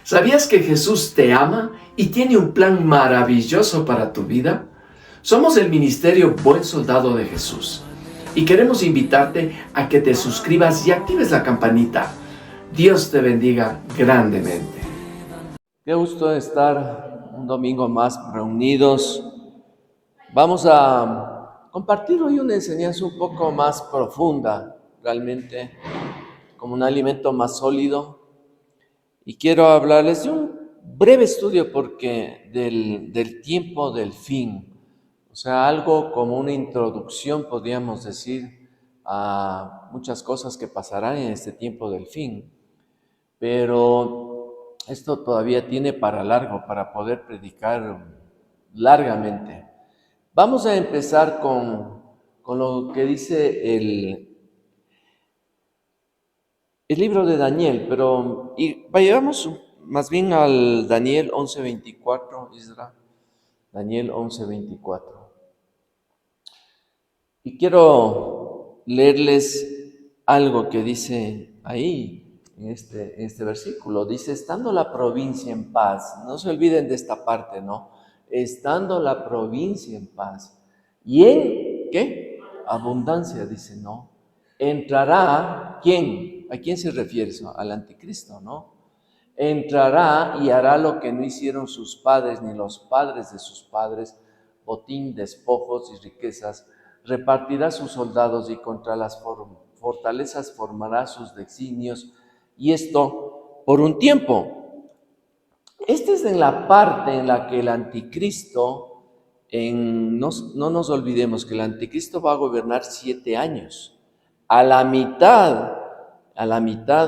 ¿Sabías que Jesús te ama y tiene un plan maravilloso para tu vida? Somos el Ministerio Buen Soldado de Jesús y queremos invitarte a que te suscribas y actives la campanita. Dios te bendiga grandemente. Qué gusto estar un domingo más reunidos. Vamos a compartir hoy una enseñanza un poco más profunda, realmente, como un alimento más sólido. Y quiero hablarles de un breve estudio porque del tiempo del fin. O sea, algo como una introducción, podríamos decir, a muchas cosas que pasarán en este tiempo del fin. Pero esto todavía tiene para largo, para poder predicar largamente. Vamos a empezar con lo que dice el libro de Daniel, pero vayamos más bien al Daniel 11:24, Isra. Daniel 11:24. Y quiero leerles algo que dice ahí, en este versículo. Dice, estando la provincia en paz, no se olviden de esta parte, ¿no? Estando la provincia en paz. ¿Y en qué? Abundancia, dice, ¿no? Entrará, ¿quién? ¿A quién se refiere eso? Al anticristo, ¿no? Entrará y hará lo que no hicieron sus padres ni los padres de sus padres, botín, despojos y riquezas. Repartirá sus soldados y contra las fortalezas formará sus designios, y esto por un tiempo. Esta es en la parte en la que el anticristo, no nos olvidemos que el anticristo va a gobernar 7 años. A la mitad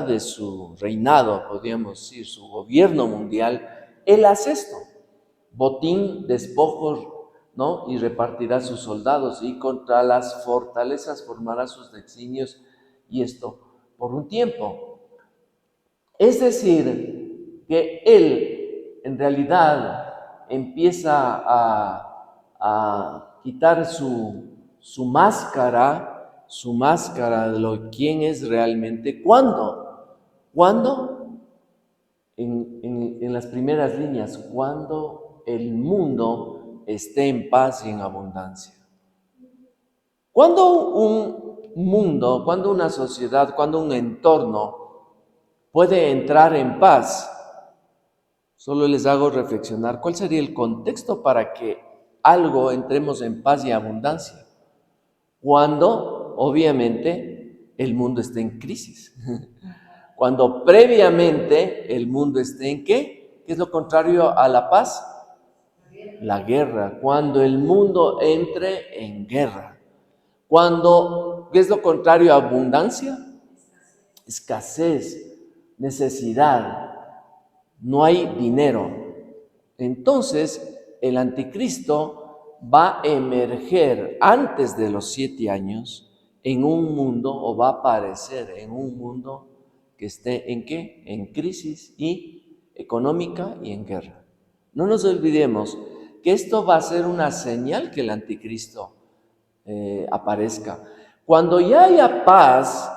de su reinado, podríamos decir, su gobierno mundial, él hace esto: botín, despojos, ¿no? Y repartirá sus soldados, y contra las fortalezas formará sus designios, y esto por un tiempo. Es decir, que él en realidad empieza a quitar su máscara de lo quién es realmente. ¿Cuándo? ¿Cuándo? En las primeras líneas, cuando el mundo esté en paz y en abundancia. Cuando un mundo, cuando una sociedad, cuando un entorno puede entrar en paz, solo les hago reflexionar cuál sería el contexto para que algo entremos en paz y abundancia. Cuando, obviamente, el mundo esté en crisis. Cuando previamente el mundo esté en ¿qué? ¿Qué es lo contrario a la paz? La guerra. Cuando el mundo entre en guerra. Cuando, ¿qué es lo contrario a abundancia? Escasez, necesidad. No hay dinero. Entonces, el anticristo va a emerger antes de los 7 años en un mundo, o va a aparecer en un mundo que esté ¿en qué? En crisis y económica y en guerra. No nos olvidemos que esto va a ser una señal que el anticristo aparezca. Cuando ya haya paz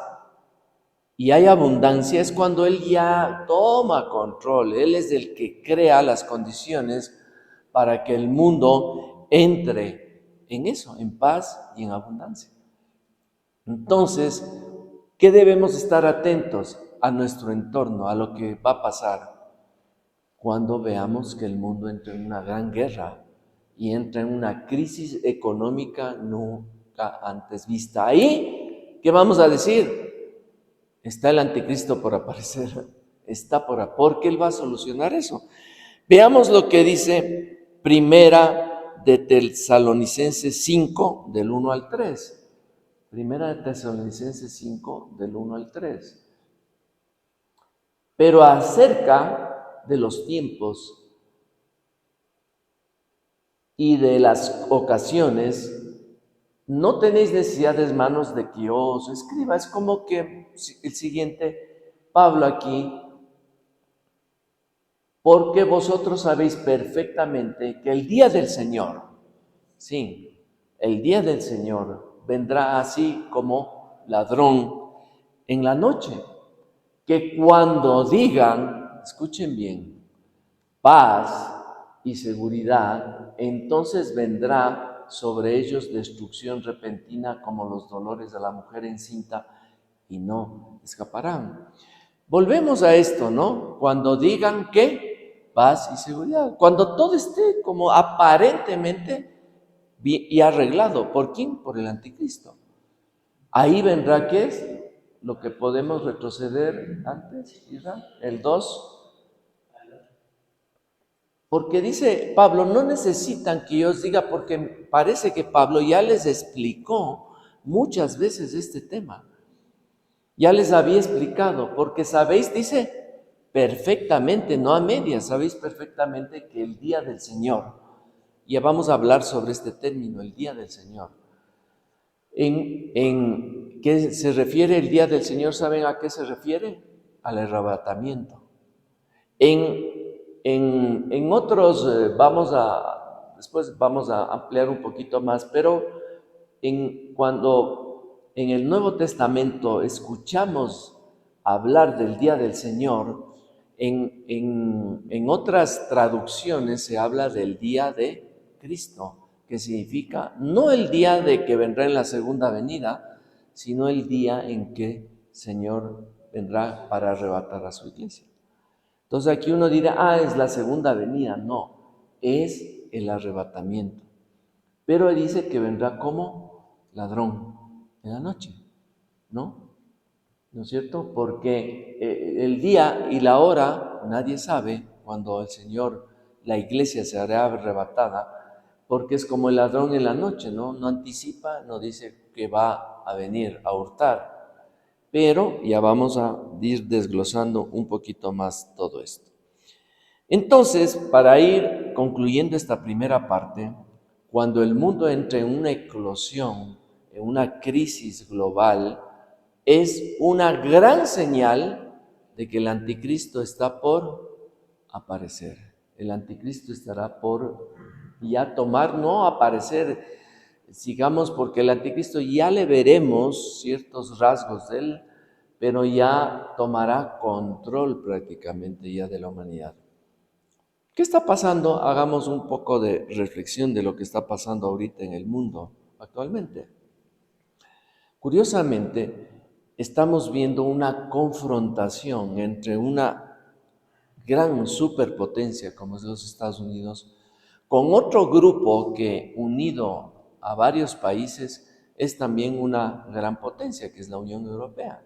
y hay abundancia, es cuando Él ya toma control. Él es el que crea las condiciones para que el mundo entre en eso, en paz y en abundancia. Entonces, ¿qué debemos estar atentos? A nuestro entorno, a lo que va a pasar cuando veamos que el mundo entra en una gran guerra y entra en una crisis económica nunca antes vista. Ahí, ¿qué vamos a decir? Está el anticristo por aparecer, porque Él va a solucionar eso. Veamos lo que dice Primera de Tesalonicenses 5, del 1 al 3. Primera de Tesalonicenses 5, del 1 al 3. Pero acerca de los tiempos y de las ocasiones, no tenéis necesidad, hermanos, de que os escriba. Es como que el siguiente, Pablo aquí, porque vosotros sabéis perfectamente que el día del Señor, sí, el día del Señor vendrá así como ladrón en la noche, que cuando digan escuchen bien, paz y seguridad, entonces vendrá sobre ellos destrucción repentina como los dolores de la mujer encinta y no escaparán. Volvemos a esto, ¿no? Cuando digan que paz y seguridad, cuando todo esté como aparentemente bien y arreglado. ¿Por quién? Por el anticristo. Ahí vendrá, ¿qué es? Lo que podemos retroceder antes, ¿verdad? El 2. Porque dice Pablo, no necesitan que yo os diga, porque parece que Pablo ya les explicó muchas veces este tema. Ya les había explicado, porque sabéis, dice, perfectamente, no a medias, sabéis perfectamente que el día del Señor, ya vamos a hablar sobre este término, el día del Señor. ¿En qué se refiere el día del Señor? ¿Saben a qué se refiere? Al arrebatamiento. En otros, después vamos a ampliar un poquito más, pero cuando en el Nuevo Testamento escuchamos hablar del día del Señor, en otras traducciones se habla del día de Cristo, que significa no el día de que vendrá en la segunda venida, sino el día en que el Señor vendrá para arrebatar a su iglesia. Entonces aquí uno dirá, es la segunda venida. No, es el arrebatamiento. Pero dice que vendrá como ladrón en la noche, ¿no? ¿No es cierto? Porque el día y la hora nadie sabe cuando el Señor, la iglesia se hará arrebatada, porque es como el ladrón en la noche, ¿no? No anticipa, no dice que va a venir a hurtar. Pero ya vamos a ir desglosando un poquito más todo esto. Entonces, para ir concluyendo esta primera parte, cuando el mundo entra en una eclosión, en una crisis global, es una gran señal de que el anticristo está por aparecer. El anticristo estará por ya tomar, no aparecer, sigamos, porque el anticristo ya le veremos ciertos rasgos de él, pero ya tomará control prácticamente ya de la humanidad. ¿Qué está pasando? Hagamos un poco de reflexión de lo que está pasando ahorita en el mundo actualmente. Curiosamente, estamos viendo una confrontación entre una gran superpotencia como es los Estados Unidos con otro grupo que, unido a varios países, es también una gran potencia, que es la Unión Europea,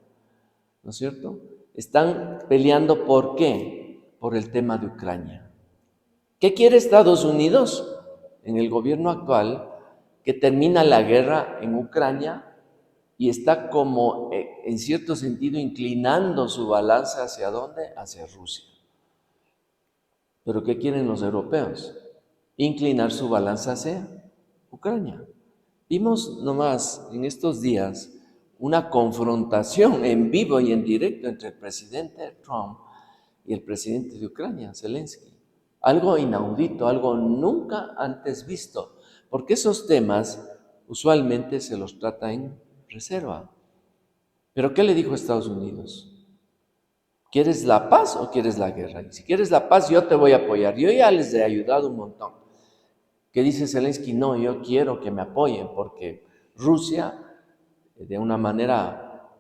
¿no es cierto? Están peleando ¿por qué? Por el tema de Ucrania. ¿Qué quiere Estados Unidos en el gobierno actual? Que termina la guerra en Ucrania y está como, en cierto sentido, inclinando su balanza ¿hacia dónde? Hacia Rusia. ¿Pero qué quieren los europeos? Inclinar su balanza hacia Ucrania. Vimos nomás en estos días una confrontación en vivo y en directo entre el presidente Trump y el presidente de Ucrania, Zelensky. Algo inaudito, algo nunca antes visto, porque esos temas usualmente se los trata en reserva. ¿Pero qué le dijo Estados Unidos? ¿Quieres la paz o quieres la guerra? Y si quieres la paz, yo te voy a apoyar. Yo ya les he ayudado un montón. ¿Qué dice Zelensky? No, yo quiero que me apoyen porque Rusia, de una manera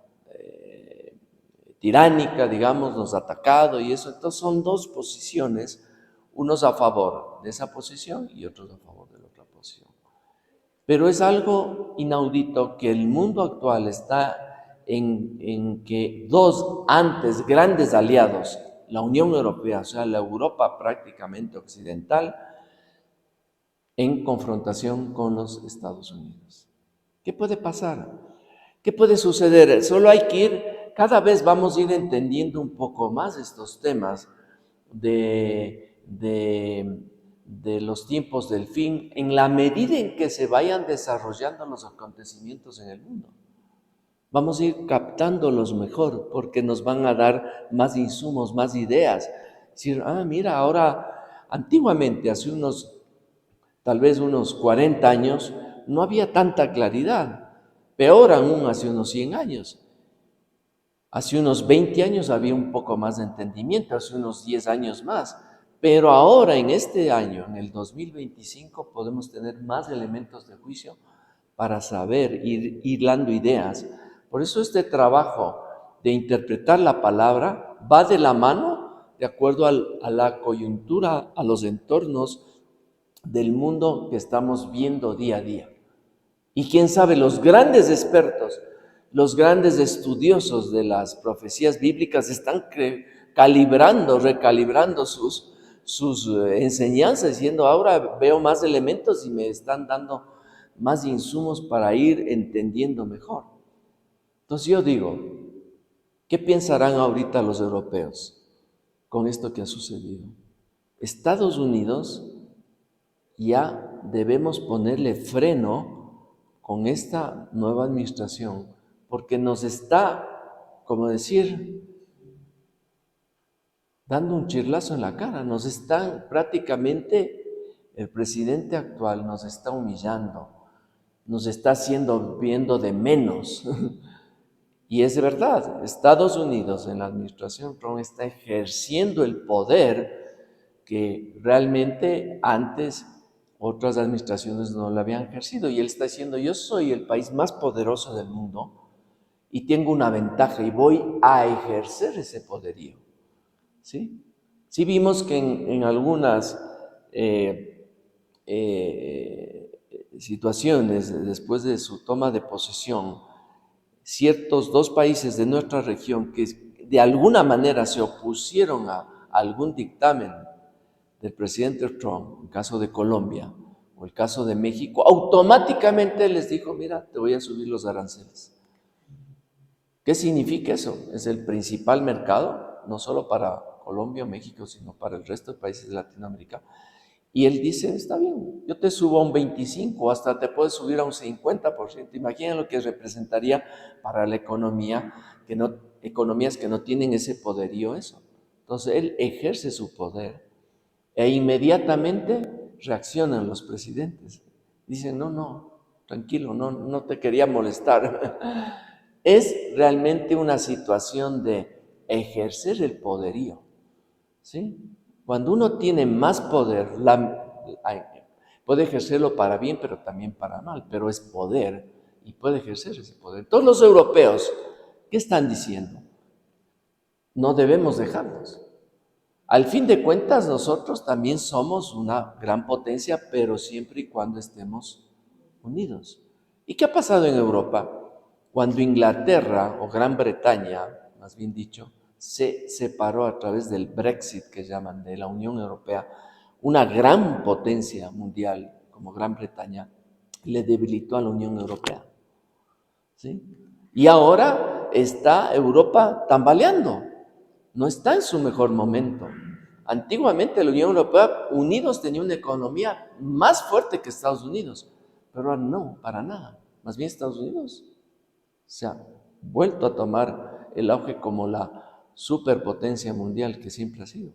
tiránica, digamos, nos ha atacado y eso. Entonces son dos posiciones, unos a favor de esa posición y otros a favor de la otra posición. Pero es algo inaudito que el mundo actual está en que dos antes grandes aliados, la Unión Europea, o sea, la Europa prácticamente occidental, en confrontación con los Estados Unidos. ¿Qué puede pasar? ¿Qué puede suceder? Solo hay que ir, cada vez vamos a ir entendiendo un poco más estos temas de los tiempos del fin, en la medida en que se vayan desarrollando los acontecimientos en el mundo. Vamos a ir captándolos mejor porque nos van a dar más insumos, más ideas. Decir, mira, ahora, antiguamente, hace tal vez unos 40 años, no había tanta claridad. Peor aún hace unos 100 años. Hace unos 20 años había un poco más de entendimiento, hace unos 10 años más, pero ahora en este año, en el 2025, podemos tener más elementos de juicio para saber, ir hilando ideas. Por eso este trabajo de interpretar la palabra va de la mano de acuerdo a la coyuntura, a los entornos del mundo que estamos viendo día a día. Y quién sabe, los grandes expertos, los grandes estudiosos de las profecías bíblicas están recalibrando sus enseñanzas, diciendo, ahora veo más elementos y me están dando más insumos para ir entendiendo mejor. Entonces yo digo, ¿qué pensarán ahorita los europeos con esto que ha sucedido? Estados Unidos ya debemos ponerle freno con esta nueva administración, porque nos está, como decir, dando un chirlazo en la cara, nos están prácticamente, el presidente actual nos está humillando, nos está haciendo viendo de menos. Y es verdad, Estados Unidos en la administración Trump está ejerciendo el poder que realmente antes otras administraciones no lo habían ejercido. Y él está diciendo, yo soy el país más poderoso del mundo y tengo una ventaja y voy a ejercer ese poderío. ¿Sí? Sí vimos que en algunas situaciones después de su toma de posesión, ciertos dos países de nuestra región que de alguna manera se opusieron a algún dictamen del presidente Trump, el caso de Colombia o el caso de México, automáticamente les dijo, mira, te voy a subir los aranceles. ¿Qué significa eso? Es el principal mercado, no solo para Colombia o México, sino para el resto de países de Latinoamérica. Y él dice, está bien, yo te subo a un 25%, hasta te puedes subir a un 50%. Imagina lo que representaría para la economía, economías que no tienen ese poderío, eso. Entonces él ejerce su poder e inmediatamente reaccionan los presidentes. Dicen, no, tranquilo, no te quería molestar. Es realmente una situación de ejercer el poderío, ¿sí? Cuando uno tiene más poder, puede ejercerlo para bien, pero también para mal, pero es poder y puede ejercer ese poder. Todos los europeos, ¿qué están diciendo? No debemos dejarnos. Al fin de cuentas, nosotros también somos una gran potencia, pero siempre y cuando estemos unidos. ¿Y qué ha pasado en Europa? Cuando Inglaterra o Gran Bretaña, más bien dicho, se separó a través del Brexit, que llaman, de la Unión Europea, una gran potencia mundial como Gran Bretaña, le debilitó a la Unión Europea. ¿Sí? Y ahora está Europa tambaleando, no está en su mejor momento. Antiguamente la Unión Europea, unidos, tenía una economía más fuerte que Estados Unidos, pero ahora no, para nada. Más bien Estados Unidos se ha vuelto a tomar el auge como la superpotencia mundial que siempre ha sido.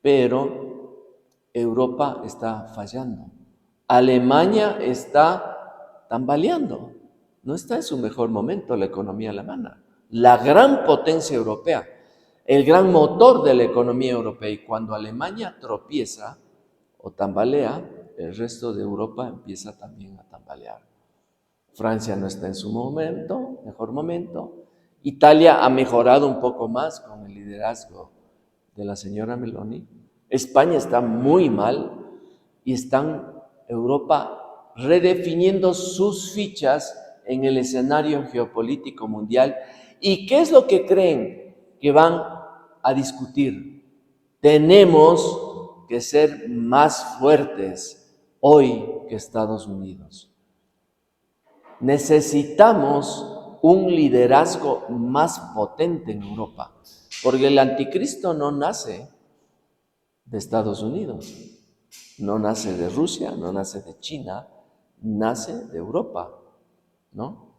Pero Europa está fallando. Alemania está tambaleando. No está en su mejor momento la economía alemana. La gran potencia europea, el gran motor de la economía europea. Y cuando Alemania tropieza o tambalea, el resto de Europa empieza también a tambalear. Francia no está en su mejor momento. Italia ha mejorado un poco más con el liderazgo de la señora Meloni. España está muy mal y están Europa redefiniendo sus fichas en el escenario geopolítico mundial. ¿Y qué es lo que creen que van a discutir? Tenemos que ser más fuertes hoy que Estados Unidos. Necesitamos un liderazgo más potente en Europa, porque el anticristo no nace de Estados Unidos, no nace de Rusia, no nace de China, nace de Europa, ¿no?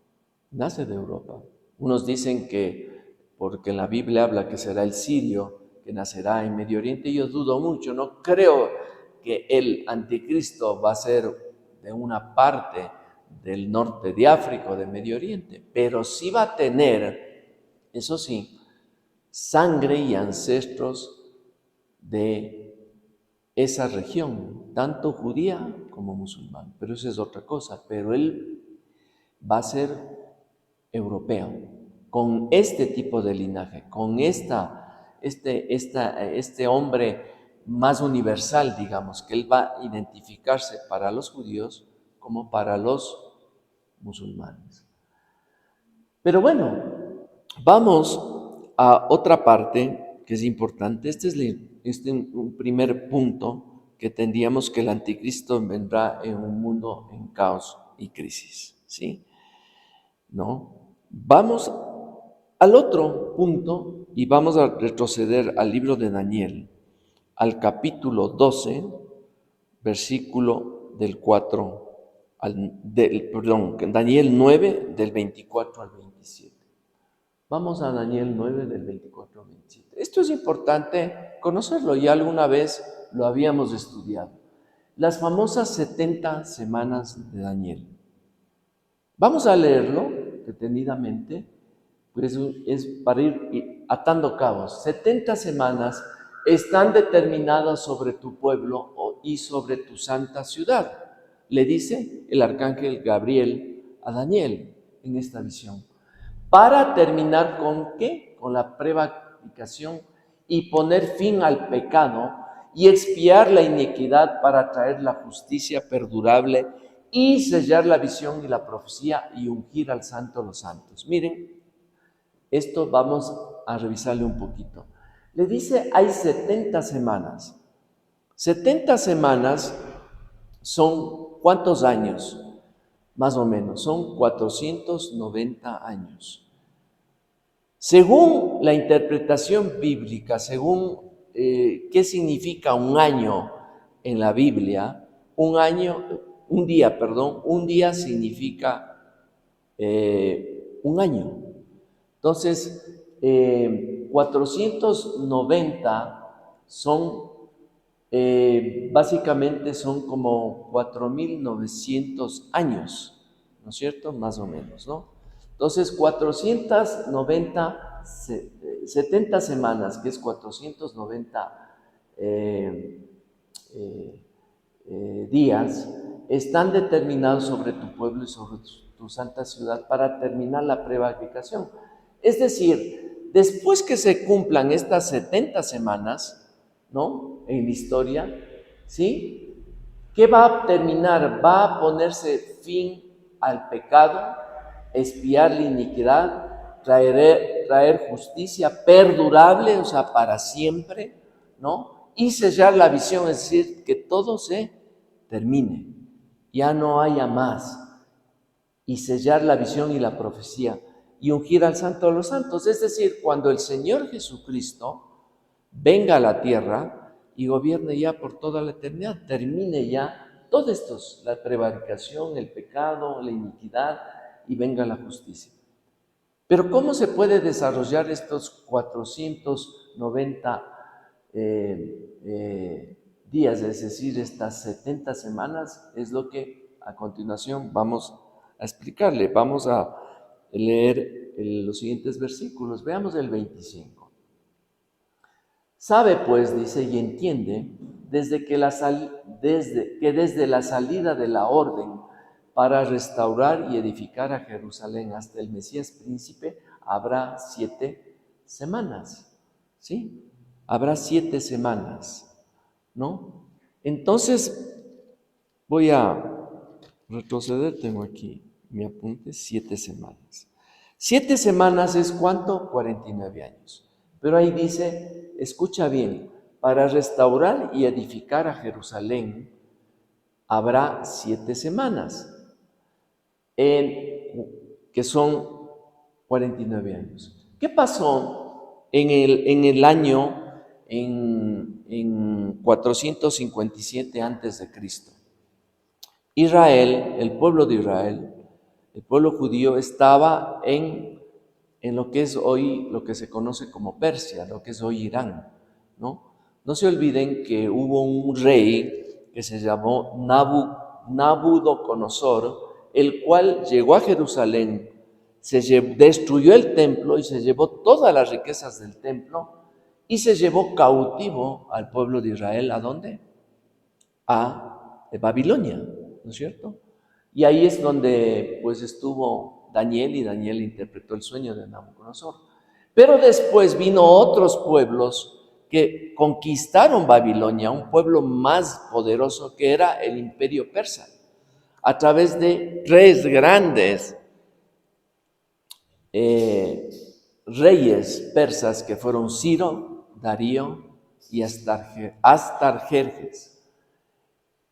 Nace de Europa. Unos dicen que porque la Biblia habla que será el sirio que nacerá en Medio Oriente, yo dudo mucho, no creo que el anticristo va a ser de una parte del norte de África o de Medio Oriente, pero sí va a tener Eso sí, sangre y ancestros de esa región, tanto judía como musulmán. Pero eso es otra cosa. Pero él va a ser europeo, con este tipo de linaje, con este hombre más universal, digamos, que él va a identificarse para los judíos como para los musulmanes. Pero bueno, vamos a otra parte que es importante. Este es un primer punto, que tendríamos que el anticristo vendrá en un mundo en caos y crisis, ¿sí? ¿No? Vamos al otro punto y vamos a retroceder al libro de Daniel, al capítulo 12, versículo del 4 Daniel 9, del 24 al 27. Vamos a Daniel 9, del 24 al 27. Esto es importante conocerlo, ya alguna vez lo habíamos estudiado. Las famosas 70 semanas de Daniel. Vamos a leerlo detenidamente, pues es para ir atando cabos. 70 semanas están determinadas sobre tu pueblo y sobre tu santa ciudad, le dice el arcángel Gabriel a Daniel en esta visión. ¿Para terminar con qué? Con la prevaricación y poner fin al pecado y expiar la iniquidad para traer la justicia perdurable y sellar la visión y la profecía y ungir al santo de los santos. Miren, esto vamos a revisarle un poquito. Le dice, hay 70 semanas. 70 semanas son, ¿cuántos años? Más o menos, son 490 años. Según la interpretación bíblica, según qué significa un año en la Biblia, un día significa un año. Entonces, 490 son, básicamente son como 4.900 años, ¿no es cierto? Más o menos, ¿no? Entonces, 70 semanas, que es 490 días, están determinados sobre tu pueblo y sobre tu santa ciudad para terminar la prevaricación. Es decir, después que se cumplan estas 70 semanas, ¿no? En la historia, ¿sí? ¿Qué va a terminar? Va a ponerse fin al pecado, expiar la iniquidad, traer justicia perdurable, o sea, para siempre, ¿no? Y sellar la visión, es decir, que todo se termine, ya no haya más, y sellar la visión y la profecía, y ungir al Santo de los Santos, es decir, cuando el Señor Jesucristo venga a la tierra y gobierne ya por toda la eternidad, termine ya todo esto, la prevaricación, el pecado, la iniquidad, y venga la justicia. Pero ¿cómo se puede desarrollar estos 490 días, es decir, estas 70 semanas? Es lo que a continuación vamos a explicarle. Vamos a leer los siguientes versículos. Veamos el 25. Sabe pues, dice, y entiende, desde la salida de la orden para restaurar y edificar a Jerusalén hasta el Mesías príncipe, habrá 7 semanas, ¿sí? Habrá 7 semanas, ¿no? Entonces, voy a retroceder, tengo aquí mi apunte, 7 semanas. 7 semanas es ¿cuánto? 49 años. Pero ahí dice, escucha bien, para restaurar y edificar a Jerusalén habrá 7 semanas, que son 49 años. ¿Qué pasó en el año 457 antes de Cristo? Israel, el pueblo de Israel, el pueblo judío estaba en lo que es hoy, lo que se conoce como Persia, lo que es hoy Irán, ¿no? No se olviden que hubo un rey que se llamó Nabucodonosor, el cual llegó a Jerusalén, destruyó el templo y se llevó todas las riquezas del templo y se llevó cautivo al pueblo de Israel. ¿A dónde? A Babilonia, ¿no es cierto? Y ahí es donde pues estuvo Daniel, y Daniel interpretó el sueño de Nabucodonosor. Pero después vino otros pueblos que conquistaron Babilonia, un pueblo más poderoso que era el imperio persa, a través de tres grandes reyes persas que fueron Ciro, Darío y Astarjerjes.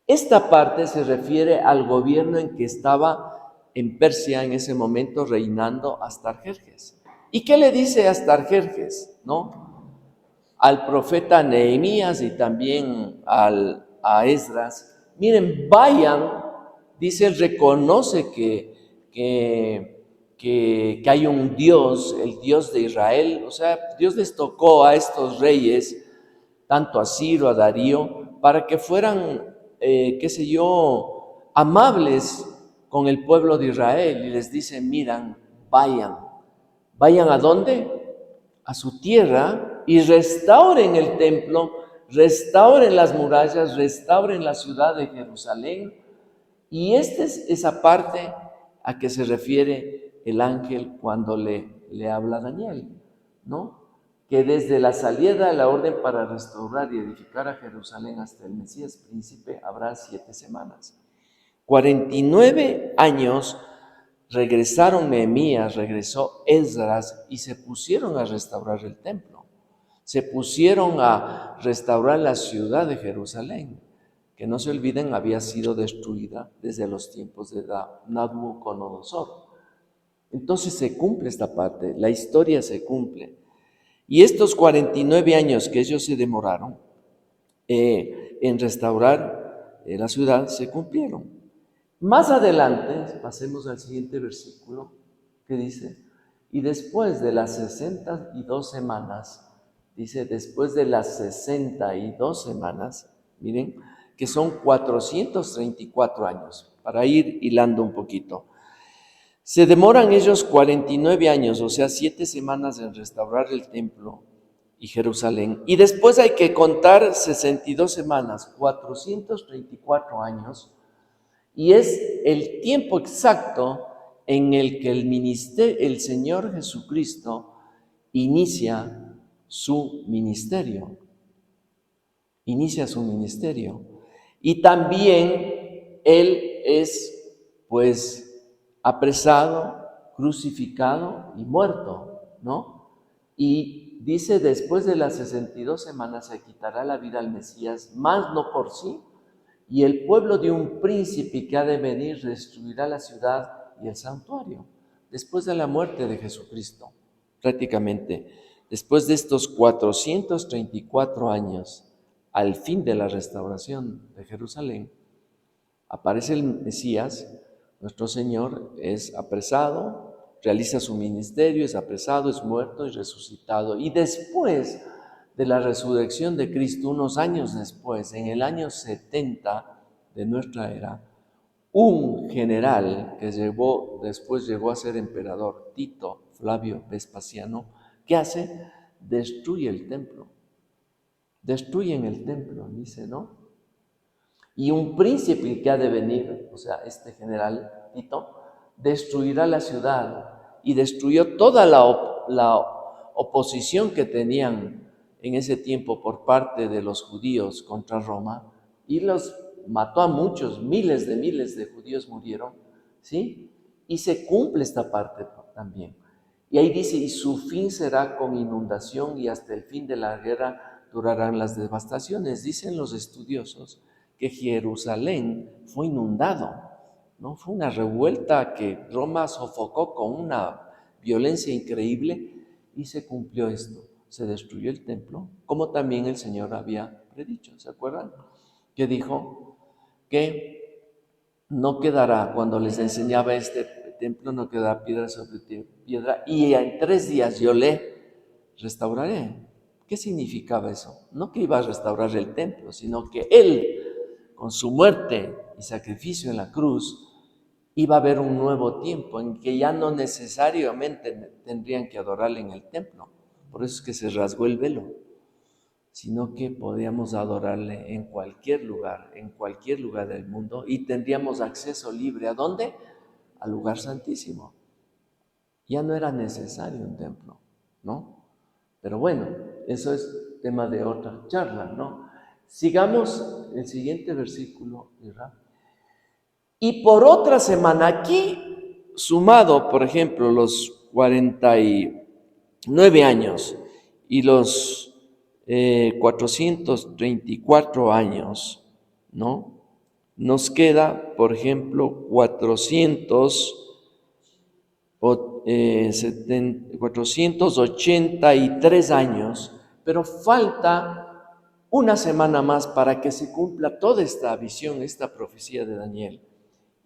Esta parte se refiere al gobierno en que estaba en Persia en ese momento reinando Astarjerjes. ¿Y qué le dice Astarjerjes, no? Al profeta Nehemías y también a Esdras: miren, vayan, dice, él reconoce que hay un Dios, el Dios de Israel. O sea, Dios les tocó a estos reyes, tanto a Ciro, a Darío, para que fueran, amables con el pueblo de Israel. Y les dice: miran, vayan ¿a dónde? A su tierra, y restauren el templo, restauren las murallas, restauren la ciudad de Jerusalén. Y esta es esa parte a que se refiere el ángel cuando le habla a Daniel, ¿no? Que desde la salida de la orden para restaurar y edificar a Jerusalén hasta el Mesías príncipe habrá 7 semanas. 49 años regresaron Nehemías, regresó Esdras, y se pusieron a restaurar el templo. Se pusieron a restaurar la ciudad de Jerusalén, que no se olviden había sido destruida desde los tiempos de Nabucodonosor. Entonces se cumple esta parte, la historia se cumple. Y estos 49 años que ellos se demoraron en restaurar la ciudad se cumplieron. Más adelante, pasemos al siguiente versículo, que dice: y después de las 62 semanas, dice, después de las 62 semanas, miren, que son 434 años, para ir hilando un poquito. Se demoran ellos 49 años, o sea, 7 semanas en restaurar el templo y Jerusalén. Y después hay que contar 62 semanas, 434 años, y es el tiempo exacto en el que el Señor Jesucristo inicia su ministerio. Inicia su ministerio. Y también Él es, pues, apresado, crucificado y muerto, ¿no? Y dice: después de las 62 semanas se quitará la vida al Mesías, mas no por sí, y el pueblo de un príncipe que ha de venir destruirá la ciudad y el santuario. Después de la muerte de Jesucristo, prácticamente, después de estos 434 años, al fin de la restauración de Jerusalén, aparece el Mesías, nuestro Señor, es apresado, realiza su ministerio, es apresado, es muerto y resucitado. Y después de la resurrección de Cristo, unos años después, en el año 70 de nuestra era, un general que después llegó a ser emperador, Tito Flavio Vespasiano, ¿qué hace? Destruye el templo. Destruyen el templo, dice, ¿no? Y un príncipe que ha de venir, o sea, este general Tito, destruirá la ciudad, y destruyó toda la oposición que tenían en ese tiempo por parte de los judíos contra Roma, y los mató a muchos, miles de judíos murieron, ¿sí? Y se cumple esta parte también. Y ahí dice: y su fin será con inundación, y hasta el fin de la guerra durarán las devastaciones. Dicen los estudiosos que Jerusalén fue inundado, ¿no? Fue una revuelta que Roma sofocó con una violencia increíble, y se cumplió esto. Se destruyó el templo, como también el Señor había predicho. ¿Se acuerdan? Que dijo que no quedará, cuando les enseñaba este templo, no quedará piedra sobre piedra, y en 3 días yo le restauraré. ¿Qué significaba eso? No que iba a restaurar el templo, sino que Él, con su muerte y sacrificio en la cruz, iba a haber un nuevo tiempo en que ya no necesariamente tendrían que adorarle en el templo. Por eso es que se rasgó el velo, sino que podíamos adorarle en cualquier lugar del mundo, y tendríamos acceso libre. ¿A dónde? Al lugar santísimo. Ya no era necesario un templo, ¿no? Pero bueno, eso es tema de otra charla, ¿no? Sigamos el siguiente versículo, Isra. Y por otra semana, aquí sumado, por ejemplo, los 49 años y los 434 años, ¿no? Nos queda, por ejemplo, 483 años, pero falta una semana más para que se cumpla toda esta visión, esta profecía de Daniel.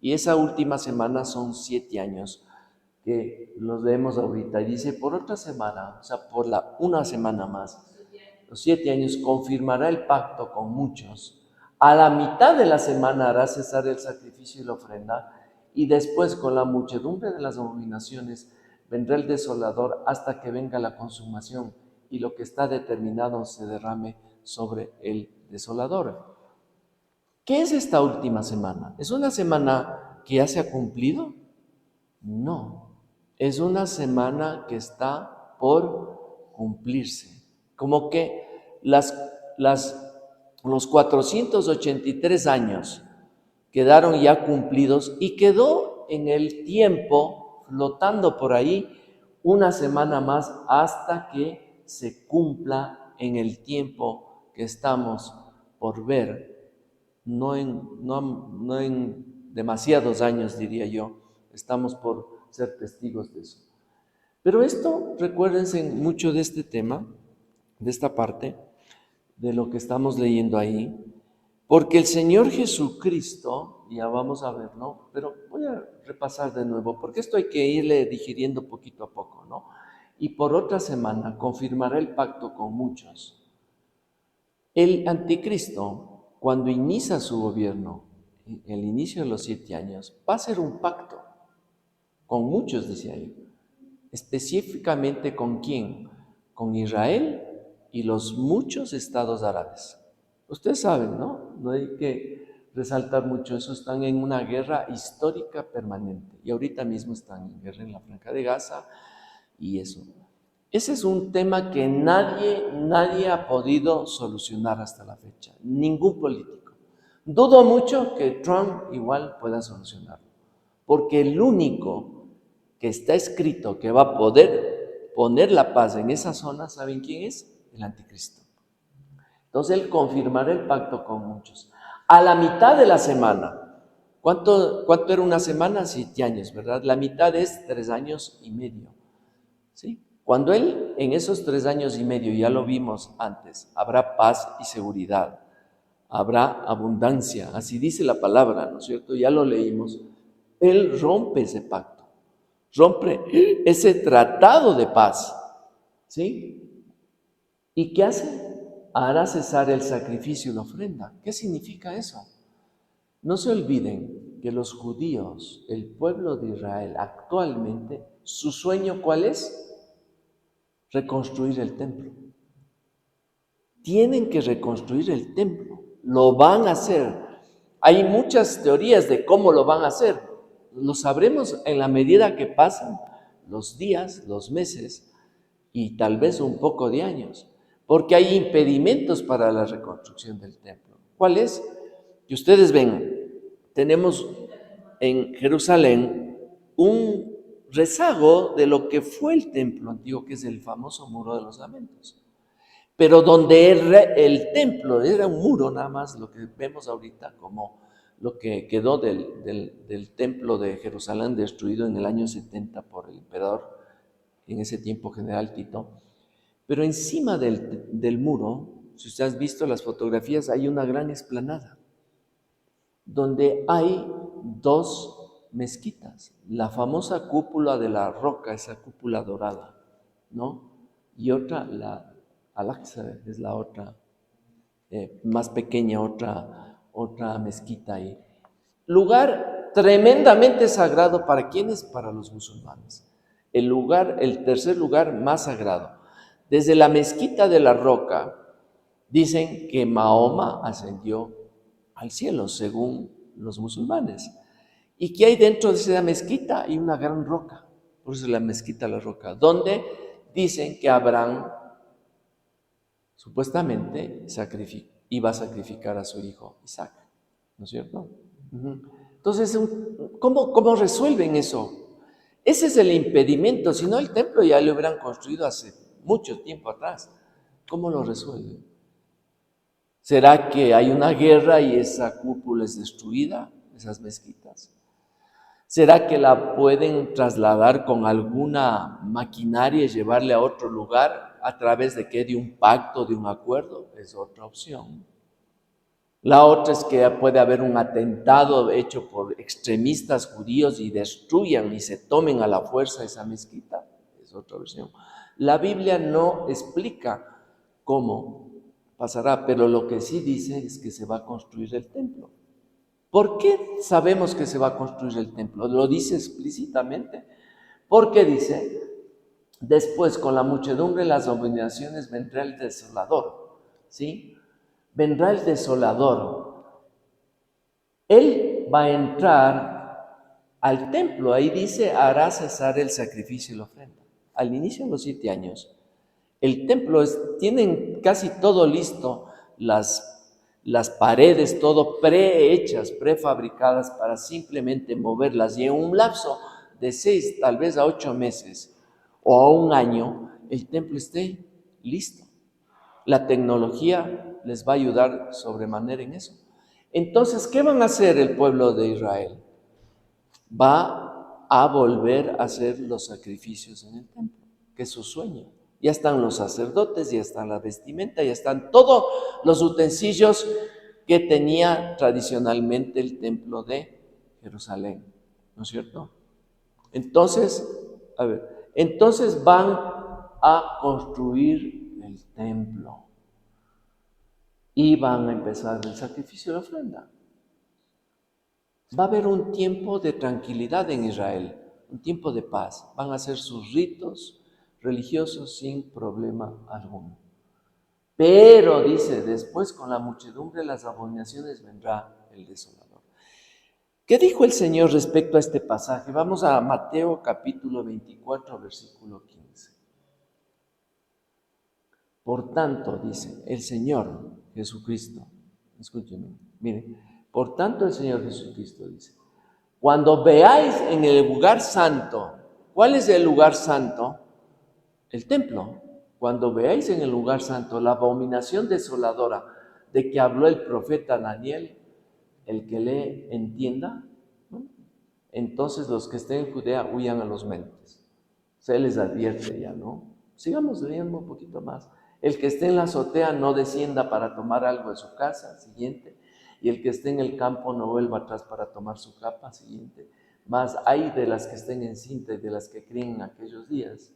Y esa última semana son 7 años, que los leemos ahorita. Y dice, por otra semana, o sea, una semana más, los 7 años, confirmará el pacto con muchos. A la mitad de la semana hará cesar el sacrificio y la ofrenda, y después, con la muchedumbre de las abominaciones, vendrá el desolador hasta que venga la consumación y lo que está determinado se derrame sobre el desolador. ¿Qué es esta última semana? ¿Es una semana que ya se ha cumplido? No, es una semana que está por cumplirse. Como que los 483 años quedaron ya cumplidos y quedó en el tiempo, flotando por ahí, una semana más hasta que se cumpla en el tiempo que estamos por ver. No en demasiados años, diría yo, estamos por ser testigos de eso. Pero esto, recuérdense mucho de este tema, de esta parte, de lo que estamos leyendo ahí, porque el Señor Jesucristo, ya vamos a ver, ¿no? Pero voy a repasar de nuevo, porque esto hay que irle digiriendo poquito a poco, ¿no? Y por otra semana confirmará el pacto con muchos. El anticristo, cuando inicia su gobierno, el inicio de los 7 años, va a ser un pacto con muchos, dice ahí. Específicamente ¿con quién? Con Israel y los muchos estados árabes. Ustedes saben, ¿no? No hay que resaltar mucho eso. Están en una guerra histórica permanente. Y ahorita mismo están en guerra en la Franja de Gaza y eso. Ese es un tema que nadie ha podido solucionar hasta la fecha. Ningún político. Dudo mucho que Trump igual pueda solucionarlo. Porque el único que está escrito que va a poder poner la paz en esa zona, ¿saben quién es? El anticristo. Entonces él confirmará el pacto con muchos. A la mitad de la semana, ¿cuánto era una semana? 7 años, ¿verdad? La mitad es 3 años y medio, ¿sí? Cuando él, en esos 3 años y medio, ya lo vimos antes, habrá paz y seguridad, habrá abundancia, así dice la palabra, ¿no es cierto? Ya lo leímos. Él rompe ese pacto, rompe ese tratado de paz, ¿sí? ¿Y qué hace? Hará cesar el sacrificio y la ofrenda. ¿Qué significa eso? No se olviden que los judíos, el pueblo de Israel, actualmente, su sueño, ¿cuál es? Reconstruir el templo. Tienen que reconstruir el templo. Lo van a hacer. Hay muchas teorías de cómo lo van a hacer. Lo sabremos en la medida que pasan los días, los meses y tal vez un poco de años, porque hay impedimentos para la reconstrucción del templo. ¿Cuál es? Que ustedes ven, tenemos en Jerusalén un rezago de lo que fue el templo antiguo, que es el famoso Muro de los Lamentos. Pero donde el templo era un muro nada más, lo que vemos ahorita como lo que quedó del templo de Jerusalén destruido en el año 70 por el emperador, en ese tiempo general Tito. Pero encima del muro, si usted has visto las fotografías, hay una gran explanada donde hay 2 mezquitas, la famosa cúpula de la roca, esa cúpula dorada, ¿no? Y otra, la Al-Aqsa, es la otra, más pequeña, otra mezquita ahí. Lugar tremendamente sagrado. ¿Para quiénes? Para los musulmanes. El tercer lugar más sagrado. Desde la mezquita de la Roca, dicen que Mahoma ascendió al cielo, según los musulmanes. ¿Y qué hay dentro de esa mezquita? Hay una gran roca, por eso es la mezquita de la Roca, donde dicen que Abraham supuestamente iba a sacrificar a su hijo Isaac, ¿no es cierto? Entonces, ¿cómo resuelven eso? Ese es el impedimento, si no el templo ya lo hubieran construido hace mucho tiempo atrás. ¿Cómo lo resuelven? ¿Será que hay una guerra y esa cúpula es destruida, esas mezquitas? ¿Será que la pueden trasladar con alguna maquinaria y llevarle a otro lugar a través de qué? ¿De un pacto, de un acuerdo? Es otra opción. La otra es que puede haber un atentado hecho por extremistas judíos y destruyan y se tomen a la fuerza esa mezquita. Es otra versión. La Biblia no explica cómo pasará, pero lo que sí dice es que se va a construir el templo. ¿Por qué sabemos que se va a construir el templo? Lo dice explícitamente. Porque dice, después con la muchedumbre de las abominaciones vendrá el desolador, ¿sí? Vendrá el desolador. Él va a entrar al templo, ahí dice, hará cesar el sacrificio y la ofrenda. Al inicio de los 7 años, el templo tienen casi todo listo, las paredes, todo prehechas, prefabricadas para simplemente moverlas. Y en un lapso de 6, tal vez a 8 meses o a un año, el templo esté listo. La tecnología les va a ayudar sobremanera en eso. Entonces, ¿qué van a hacer el pueblo de Israel? Va a volver a hacer los sacrificios en el templo, que es su sueño. Ya están los sacerdotes, ya está la vestimenta, ya están todos los utensilios que tenía tradicionalmente el templo de Jerusalén, ¿no es cierto? Entonces, entonces van a construir el templo y van a empezar el sacrificio de la ofrenda. Va a haber un tiempo de tranquilidad en Israel, un tiempo de paz. Van a hacer sus ritos religiosos sin problema alguno. Pero, dice, después con la muchedumbre de las abominaciones vendrá el desolador. ¿Qué dijo el Señor respecto a este pasaje? Vamos a Mateo capítulo 24, versículo 15. Por tanto, dice el Señor Jesucristo, escúchenme, miren, por tanto el Señor Jesucristo dice, cuando veáis en el lugar santo, ¿cuál es el lugar santo? El templo. Cuando veáis en el lugar santo la abominación desoladora de que habló el profeta Daniel, el que le entienda, ¿no? Entonces los que estén en Judea huyan a los montes. Se les advierte ya, ¿no? Sigamos leyendo un poquito más. El que esté en la azotea no descienda para tomar algo de su casa, siguiente. Y el que esté en el campo no vuelva atrás para tomar su capa, siguiente. Mas hay de las que estén encinta y de las que críen en aquellos días.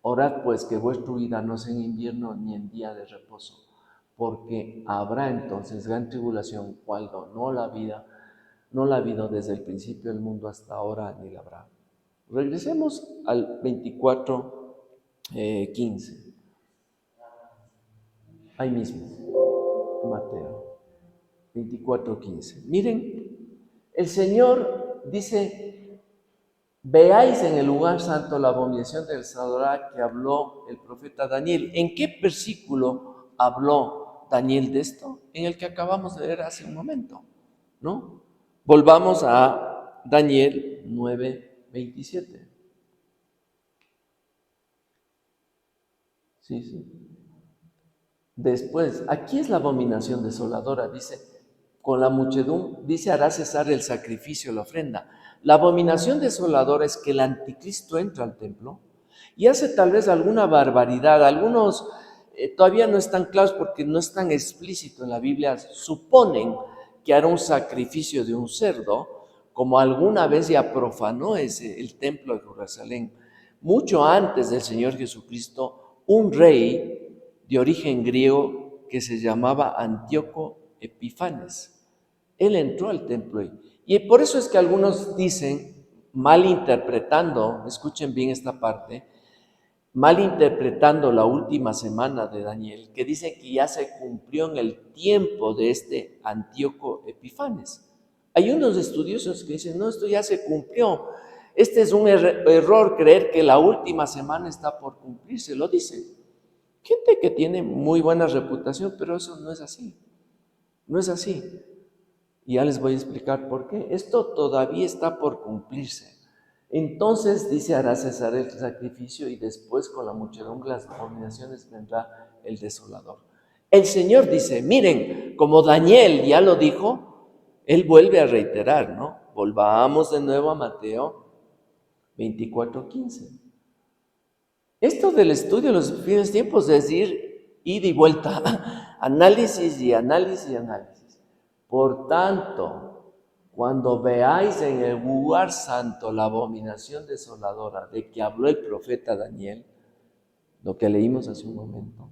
Orad pues que vuestra huida no sea en invierno ni en día de reposo, porque habrá entonces gran tribulación, cuando no la ha habido desde el principio del mundo hasta ahora, ni la habrá. Regresemos al 24, 15. Ahí mismo, Mateo 24, 15. Miren, el Señor dice, veáis en el lugar santo la abominación del desolador que habló el profeta Daniel. ¿En qué versículo habló Daniel de esto? En el que acabamos de leer hace un momento, ¿no? Volvamos a Daniel 9:27. Sí. Después, aquí es la abominación desoladora, dice, con la muchedumbre, dice, hará cesar el sacrificio, la ofrenda. La abominación desoladora es que el anticristo entra al templo y hace tal vez alguna barbaridad. Algunos todavía no están claros porque no es tan explícito en la Biblia. Suponen que hará un sacrificio de un cerdo, como alguna vez ya profanó el templo de Jerusalén. Mucho antes del Señor Jesucristo, un rey de origen griego que se llamaba Antíoco Epifanes. Él entró al templo Y por eso es que algunos dicen, malinterpretando, escuchen bien esta parte, malinterpretando la última semana de Daniel, que dice que ya se cumplió en el tiempo de este Antíoco Epifanes. Hay unos estudiosos que dicen, no, esto ya se cumplió. Este es un error creer que la última semana está por cumplirse, lo dicen. Gente que tiene muy buena reputación, pero eso no es así. No es así. Y ya les voy a explicar por qué. Esto todavía está por cumplirse. Entonces, dice, hará cesar el sacrificio y después con la muchedumbre las abominaciones vendrá el desolador. El Señor dice, miren, como Daniel ya lo dijo, Él vuelve a reiterar, ¿no? Volvamos de nuevo a Mateo 24:15. Esto del estudio de los fines tiempos es ir ida y vuelta, análisis y análisis y análisis. Por tanto, cuando veáis en el lugar santo la abominación desoladora de que habló el profeta Daniel, lo que leímos hace un momento,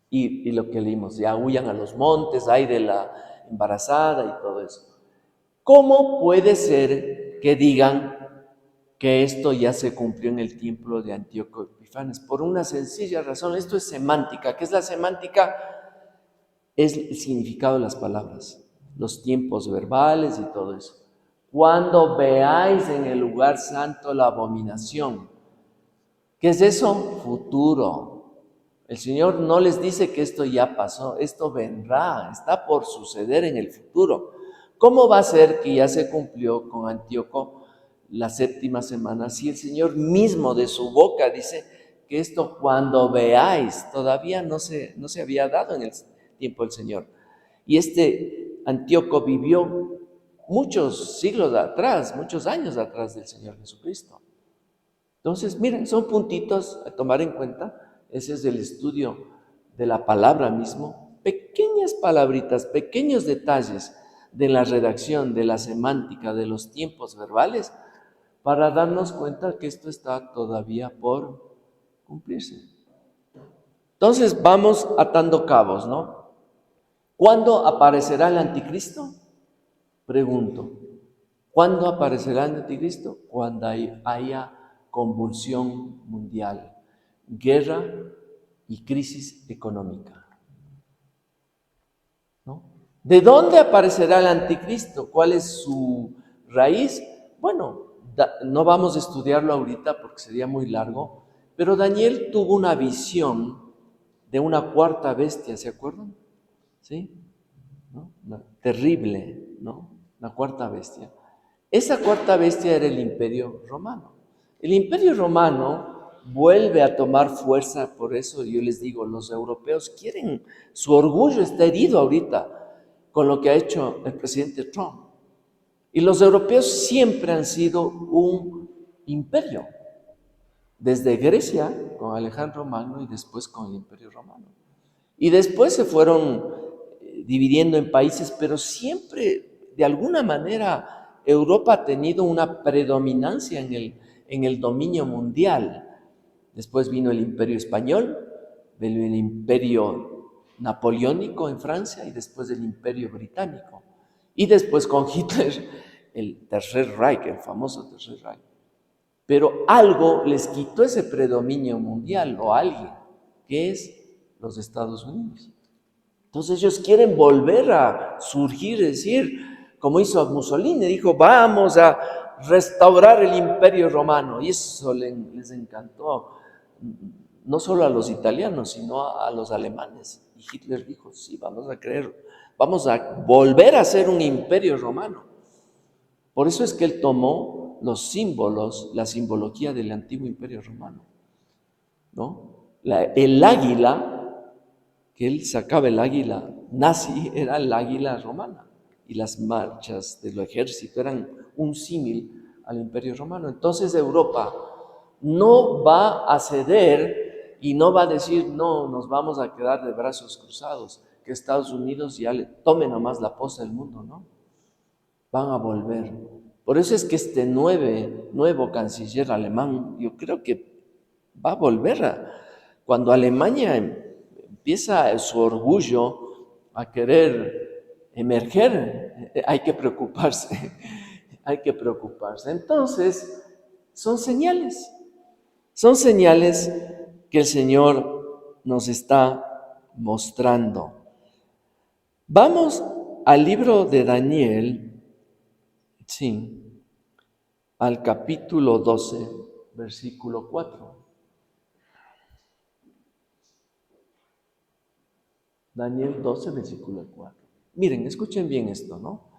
y lo que leímos, ya huyan a los montes, ay de la embarazada y todo eso. ¿Cómo puede ser que digan que esto ya se cumplió en el tiempo de Antíoco Epifanes? Por una sencilla razón, esto es semántica. ¿Qué es la semántica? Es el significado de las palabras, los tiempos verbales y todo eso. Cuando veáis en el lugar santo la abominación, ¿qué es eso? Futuro. El Señor no les dice que esto ya pasó, esto vendrá, está por suceder en el futuro. ¿Cómo va a ser que ya se cumplió con Antíoco la séptima semana si el Señor mismo de su boca dice que esto cuando veáis todavía no se había dado en el tiempo del Señor? Y este Antíoco vivió muchos siglos atrás, muchos años atrás del Señor Jesucristo. Entonces, miren, son puntitos a tomar en cuenta. Ese es el estudio de la palabra mismo. Pequeñas palabritas, pequeños detalles de la redacción, de la semántica, de los tiempos verbales, para darnos cuenta que esto está todavía por cumplirse. Entonces, vamos atando cabos, ¿no? ¿Cuándo aparecerá el anticristo? Pregunto. ¿Cuándo aparecerá el anticristo? Cuando haya convulsión mundial, guerra y crisis económica, ¿no? ¿De dónde aparecerá el anticristo? ¿Cuál es su raíz? Bueno, no vamos a estudiarlo ahorita porque sería muy largo, pero Daniel tuvo una visión de una cuarta bestia, ¿se acuerdan? ¿Sí? ¿No? Terrible, ¿no? La cuarta bestia. Esa cuarta bestia era el Imperio Romano. El Imperio Romano vuelve a tomar fuerza, por eso yo les digo, los europeos quieren, su orgullo está herido ahorita con lo que ha hecho el presidente Trump. Y los europeos siempre han sido un imperio, desde Grecia con Alejandro Magno y después con el Imperio Romano. Y después se fueron dividiendo en países, pero siempre, de alguna manera, Europa ha tenido una predominancia en el dominio mundial. Después vino el Imperio Español, vino el Imperio Napoleónico en Francia y después el Imperio Británico. Y después con Hitler, el Tercer Reich, el famoso Tercer Reich. Pero algo les quitó ese predominio mundial, o alguien, que es los Estados Unidos. Entonces ellos quieren volver a surgir, es decir, como hizo Mussolini, dijo, vamos a restaurar el Imperio Romano. Y eso les encantó, no solo a los italianos, sino a los alemanes. Y Hitler dijo, sí, vamos a volver a ser un imperio romano. Por eso es que él tomó los símbolos, la simbología del antiguo imperio romano, ¿no? El águila, que él sacaba el águila nazi, era el águila romana. Y las marchas del ejército eran un símil al imperio romano. Entonces Europa no va a ceder y no va a decir, no, nos vamos a quedar de brazos cruzados, que Estados Unidos ya le tome nomás la posta del mundo, ¿no? Van a volver. Por eso es que este nuevo canciller alemán, yo creo que va a volver cuando Alemania empieza su orgullo a querer emerger, hay que preocuparse. hay que preocuparse. Entonces, son señales que el Señor nos está mostrando. Vamos al libro de Daniel, sí, al capítulo 12, versículo 4. Daniel 12, versículo 4. Miren, escuchen bien esto, ¿no?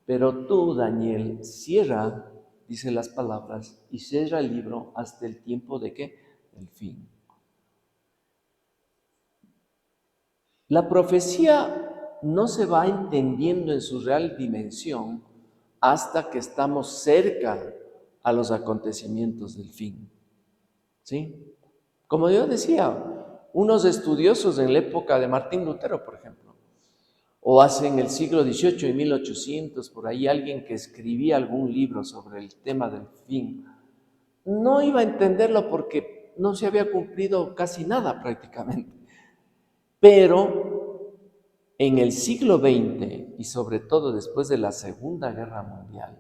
Pero tú, Daniel, cierra, dice las palabras, y cierra el libro hasta el tiempo de ¿qué? El fin. La profecía no se va entendiendo en su real dimensión hasta que estamos cerca a los acontecimientos del fin. ¿Sí? Como yo decía, unos estudiosos en la época de Martín Lutero, por ejemplo, o hace en el siglo XVIII, en 1800, por ahí alguien que escribía algún libro sobre el tema del fin, no iba a entenderlo porque no se había cumplido casi nada prácticamente. Pero en el siglo XX, y sobre todo después de la Segunda Guerra Mundial,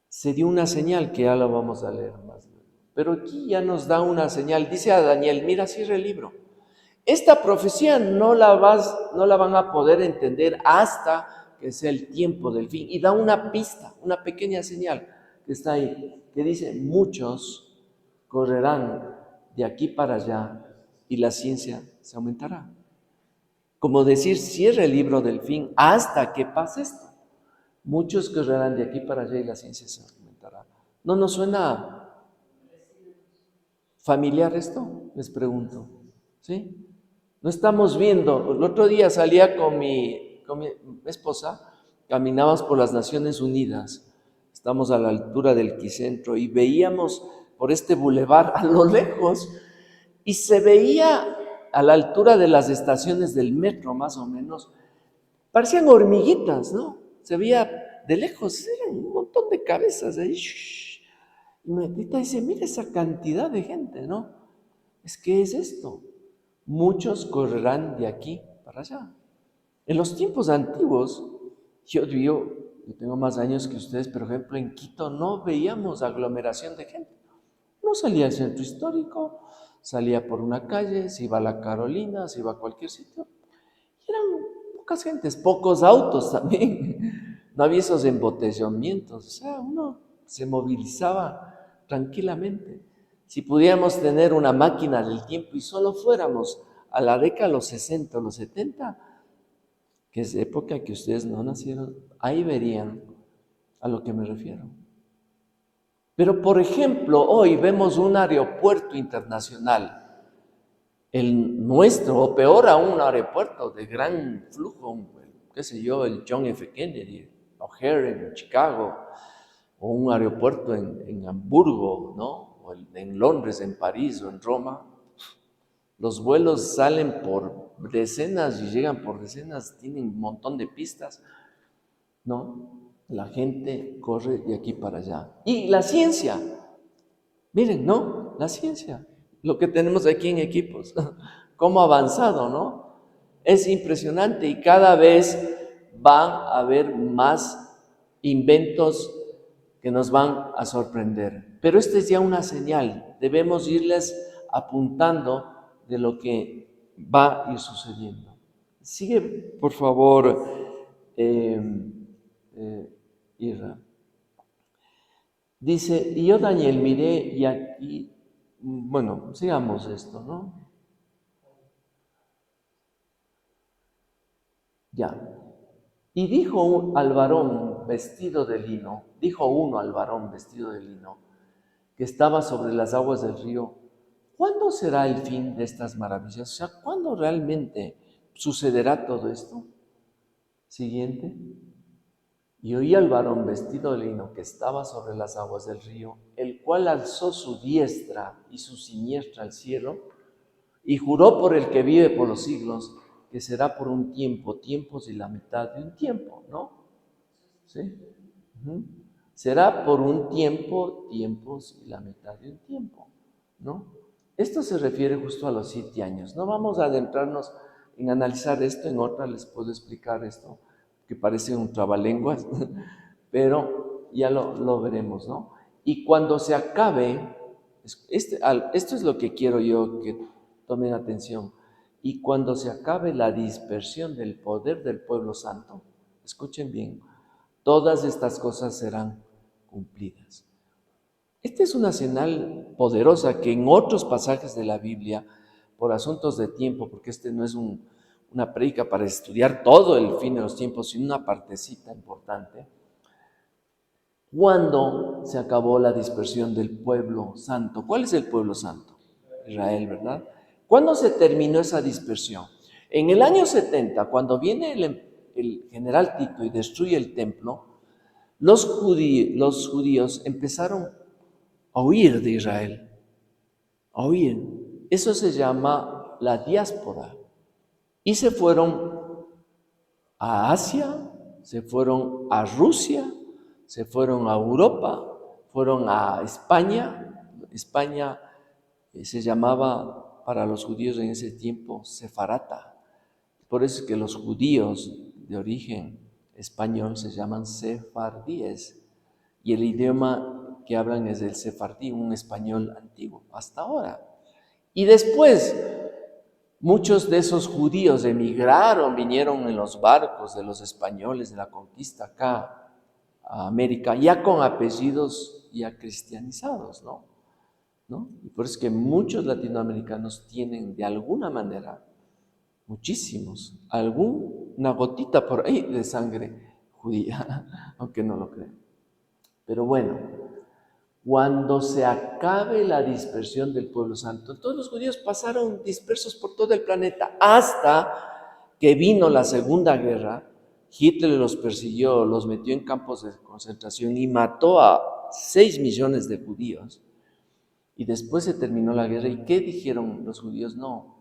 se dio una señal que ya lo vamos a leer más. Pero aquí ya nos da una señal. Dice a Daniel, mira, cierra el libro. Esta profecía no la van a poder entender hasta que sea el tiempo del fin. Y da una pista, una pequeña señal que está ahí, que dice, muchos correrán de aquí para allá y la ciencia se aumentará. Como decir, cierra el libro del fin hasta que pase esto. Muchos correrán de aquí para allá y la ciencia se aumentará. ¿No nos suena familiar esto? Les pregunto. ¿Sí? No estamos viendo. El otro día salía con mi esposa, caminamos por las Naciones Unidas, estamos a la altura del Quicentro y veíamos por este bulevar a lo lejos y se veía a la altura de las estaciones del metro más o menos, parecían hormiguitas, ¿no? Se veía de lejos, eran un montón de cabezas ahí. Y Medita dice, mira esa cantidad de gente, ¿no? ¿Qué es esto? Muchos correrán de aquí para allá. En los tiempos antiguos, yo tengo más años que ustedes, por ejemplo, en Quito no veíamos aglomeración de gente. No salía al centro histórico, salía por una calle, se iba a la Carolina, se iba a cualquier sitio. Y eran pocas gentes, pocos autos también. No había esos embotellamientos. O sea, uno se movilizaba tranquilamente. Si pudiéramos tener una máquina del tiempo y solo fuéramos a la década de los 60 o los 70, que es época que ustedes no nacieron, ahí verían a lo que me refiero. Pero, por ejemplo, hoy vemos un aeropuerto internacional, el nuestro, o peor aún, un aeropuerto de gran flujo, qué sé yo, el John F. Kennedy, O'Hare en Chicago, o un aeropuerto en Hamburgo, ¿no? O en Londres, en París o en Roma. Los vuelos salen por decenas y llegan por decenas, tienen un montón de pistas, ¿no? La gente corre de aquí para allá. Y la ciencia, miren, ¿no? La ciencia, lo que tenemos aquí en equipos, cómo ha avanzado, ¿no? Es impresionante y cada vez van a haber más inventos que nos van a sorprender. Pero esta es ya una señal, debemos irles apuntando de lo que va a ir sucediendo. Sigue, por favor, Irra. Dice, y yo, Daniel, miré y aquí, bueno, sigamos esto, ¿no? Ya. Y dijo al varón vestido de lino, que estaba sobre las aguas del río, ¿cuándo será el fin de estas maravillas? O sea, ¿cuándo realmente sucederá todo esto? Siguiente. Y oí al varón vestido de lino que estaba sobre las aguas del río, el cual alzó su diestra y su siniestra al cielo, y juró por el que vive por los siglos, que será por un tiempo, tiempos y la mitad de un tiempo, ¿no? ¿Sí? Será por un tiempo, tiempos y la mitad de un tiempo, ¿no? Esto se refiere justo a los 7 años. No vamos a adentrarnos en analizar esto, en otra les puedo explicar esto, que parece un trabalenguas, pero ya lo veremos, ¿no? Y cuando se acabe, esto es lo que quiero yo que tomen atención, y cuando se acabe la dispersión del poder del pueblo santo, escuchen bien, todas estas cosas serán cumplidas. Esta es una señal poderosa que en otros pasajes de la Biblia, por asuntos de tiempo, porque este no es una prédica para estudiar todo el fin de los tiempos, sino una partecita importante, cuando se acabó la dispersión del pueblo santo. ¿Cuál es el pueblo santo? Israel, ¿verdad? ¿Cuándo se terminó esa dispersión? En el año 70, cuando viene el general Tito y destruye el templo, los judíos empezaron a huir de Israel, a huir. Eso se llama la diáspora. Y se fueron a Asia, se fueron a Rusia, se fueron a Europa, fueron a España. España se llamaba para los judíos en ese tiempo Sefarata. Por eso es que los judíos de origen español se llaman sefardíes. Y el idioma que hablan es el sefardí, un español antiguo, hasta ahora. Y después, muchos de esos judíos emigraron, vinieron en los barcos de los españoles de la conquista acá a América, ya con apellidos ya cristianizados, ¿no? Y por eso es que muchos latinoamericanos tienen de alguna manera, muchísimos, alguna gotita por ahí de sangre judía, aunque no lo crean. Pero bueno, cuando se acabe la dispersión del pueblo santo, todos los judíos pasaron dispersos por todo el planeta hasta que vino la Segunda Guerra. Hitler los persiguió, los metió en campos de concentración y mató a 6 millones de judíos. Y después se terminó la guerra. ¿Y qué dijeron los judíos? No,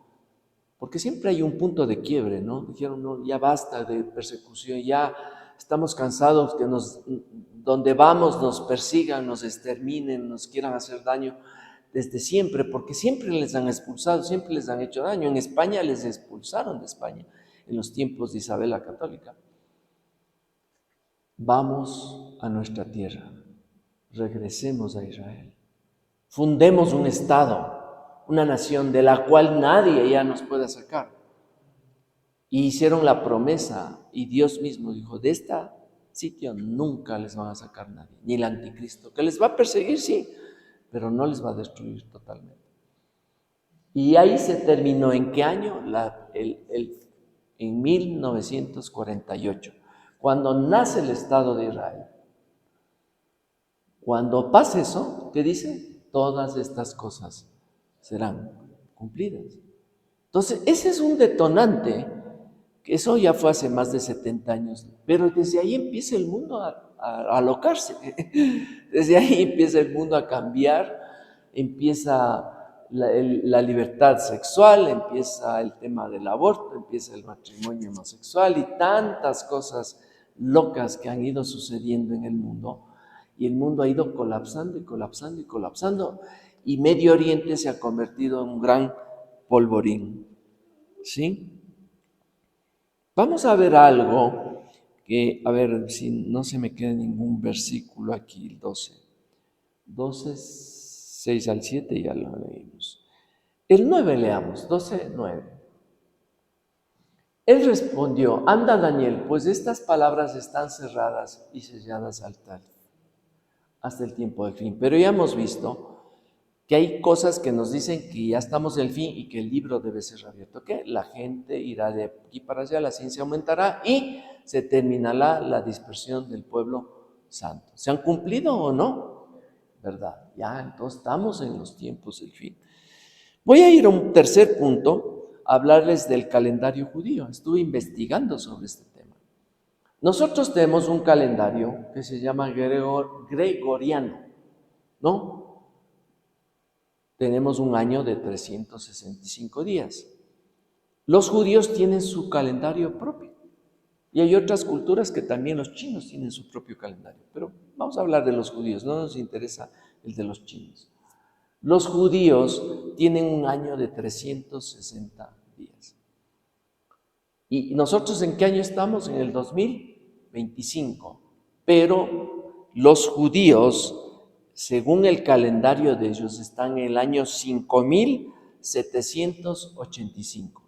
porque siempre hay un punto de quiebre, ¿no? Dijeron, no, ya basta de persecución, ya estamos cansados que donde vamos nos persigan, nos exterminen, nos quieran hacer daño desde siempre, porque siempre les han expulsado, siempre les han hecho daño. En España les expulsaron de España en los tiempos de Isabel la Católica. Vamos a nuestra tierra, regresemos a Israel, fundemos un Estado, una nación de la cual nadie ya nos pueda sacar. Y hicieron la promesa, y Dios mismo dijo, de este sitio nunca les van a sacar nadie, ni el anticristo, que les va a perseguir, sí, pero no les va a destruir totalmente. Y ahí se terminó. ¿En qué año? En 1948, cuando nace el Estado de Israel. Cuando pase eso, ¿qué dice? Todas estas cosas serán cumplidas. Entonces, ese es un detonante, que eso ya fue hace más de 70 años, pero desde ahí empieza el mundo a alocarse, desde ahí empieza el mundo a cambiar, empieza la libertad sexual, empieza el tema del aborto, empieza el matrimonio homosexual y tantas cosas locas que han ido sucediendo en el mundo, y el mundo ha ido colapsando y colapsando y colapsando, y Medio Oriente se ha convertido en un gran polvorín, ¿sí? Vamos a ver algo que, a ver si no se me queda ningún versículo aquí, el 12, 6 al 7 ya lo leímos. El 9 leamos, 12, 9. Él respondió, anda Daniel, pues estas palabras están cerradas y selladas hasta el tiempo del fin. Pero ya hemos visto que hay cosas que nos dicen que ya estamos en el fin y que el libro debe ser abierto, que la gente irá de aquí para allá, la ciencia aumentará y se terminará la dispersión del pueblo santo. ¿Se han cumplido o no? ¿Verdad? Ya, entonces estamos en los tiempos del fin. Voy a ir a un tercer punto, a hablarles del calendario judío. Estuve investigando sobre este tema. Nosotros tenemos un calendario que se llama gregoriano, ¿no? Tenemos un año de 365 días. Los judíos tienen su calendario propio. Y hay otras culturas que también los chinos tienen su propio calendario. Pero vamos a hablar de los judíos, no nos interesa el de los chinos. Los judíos tienen un año de 360 días. ¿Y nosotros en qué año estamos? En el 2025. Pero los judíos, según el calendario de ellos, están en el año 5785.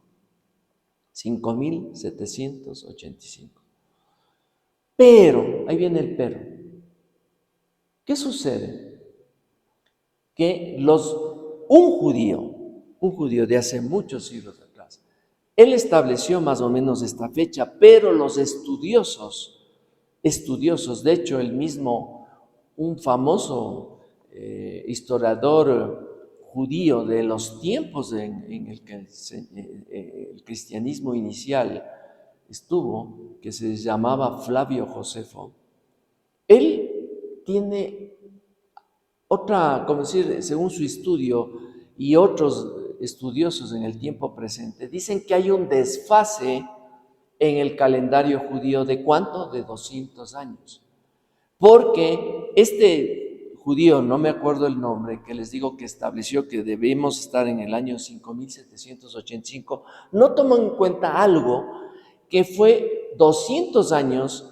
5785. Pero, ahí viene el pero. ¿Qué sucede? Que un judío de hace muchos siglos atrás, él estableció más o menos esta fecha, pero los estudiosos, de hecho un famoso historiador judío de los tiempos en el que el cristianismo inicial estuvo, que se llamaba Flavio Josefo, él tiene según su estudio y otros estudiosos en el tiempo presente, dicen que hay un desfase en el calendario judío ¿de cuánto? De 200 años. Porque este judío, no me acuerdo el nombre, que les digo que estableció que debemos estar en el año 5785, no tomó en cuenta algo que fue 200 años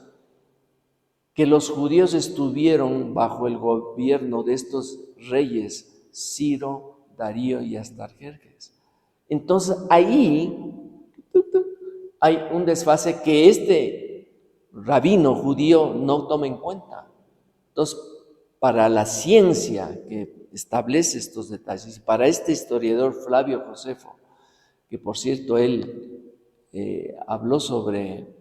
que los judíos estuvieron bajo el gobierno de estos reyes, Ciro, Darío y Astarjerjes. Entonces ahí hay un desfase que este rabino judío no toma en cuenta. Entonces, para la ciencia que establece estos detalles, para este historiador Flavio Josefo, que por cierto él habló sobre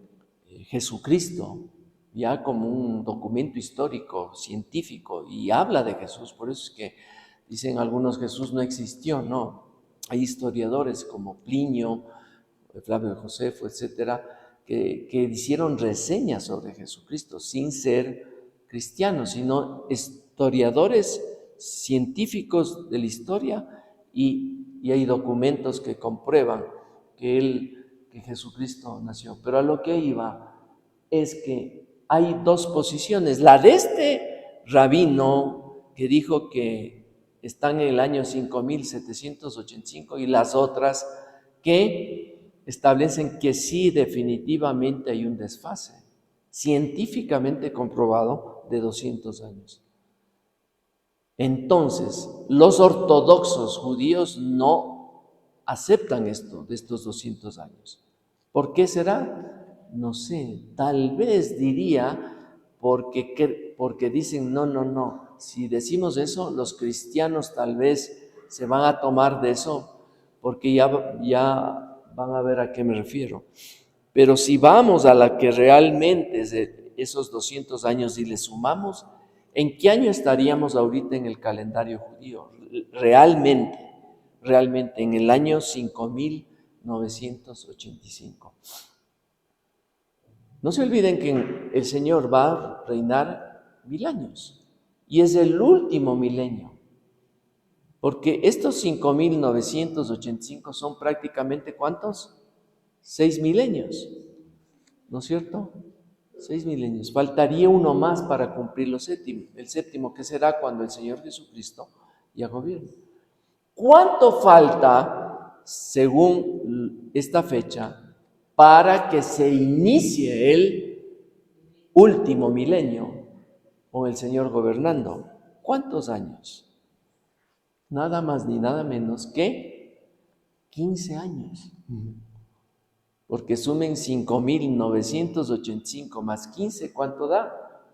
Jesucristo, ya como un documento histórico, científico, y habla de Jesús. Por eso es que dicen algunos Jesús no existió, no. Hay historiadores como Plinio, Flavio Josefo, etcétera, que hicieron reseñas sobre Jesucristo sin ser cristianos, sino historiadores científicos de la historia, y hay documentos que comprueban que Jesucristo nació. Pero a lo que iba es que hay dos posiciones, la de este rabino que dijo que están en el año 5785 y las otras que establecen que sí, definitivamente hay un desfase científicamente comprobado de 200 años. Entonces, los ortodoxos judíos no aceptan esto de estos 200 años. ¿Por qué será? No sé, tal vez diría porque dicen no, si decimos eso, los cristianos tal vez se van a tomar de eso, porque ya van a ver a qué me refiero. Pero si vamos a la que realmente es de esos 200 años y le sumamos, ¿en qué año estaríamos ahorita en el calendario judío? Realmente en el año 5985. No se olviden que el Señor va a reinar 1000 años y es el último milenio, porque estos 5985 son prácticamente ¿cuántos? 6 milenios, ¿no es cierto? 6 milenios. Faltaría uno más para cumplir el séptimo, que será cuando el Señor Jesucristo ya gobierne. ¿Cuánto falta, según esta fecha, para que se inicie el último milenio con el Señor gobernando? ¿Cuántos años? Nada más ni nada menos que 15 años. Porque sumen 5985 más 15, ¿cuánto da?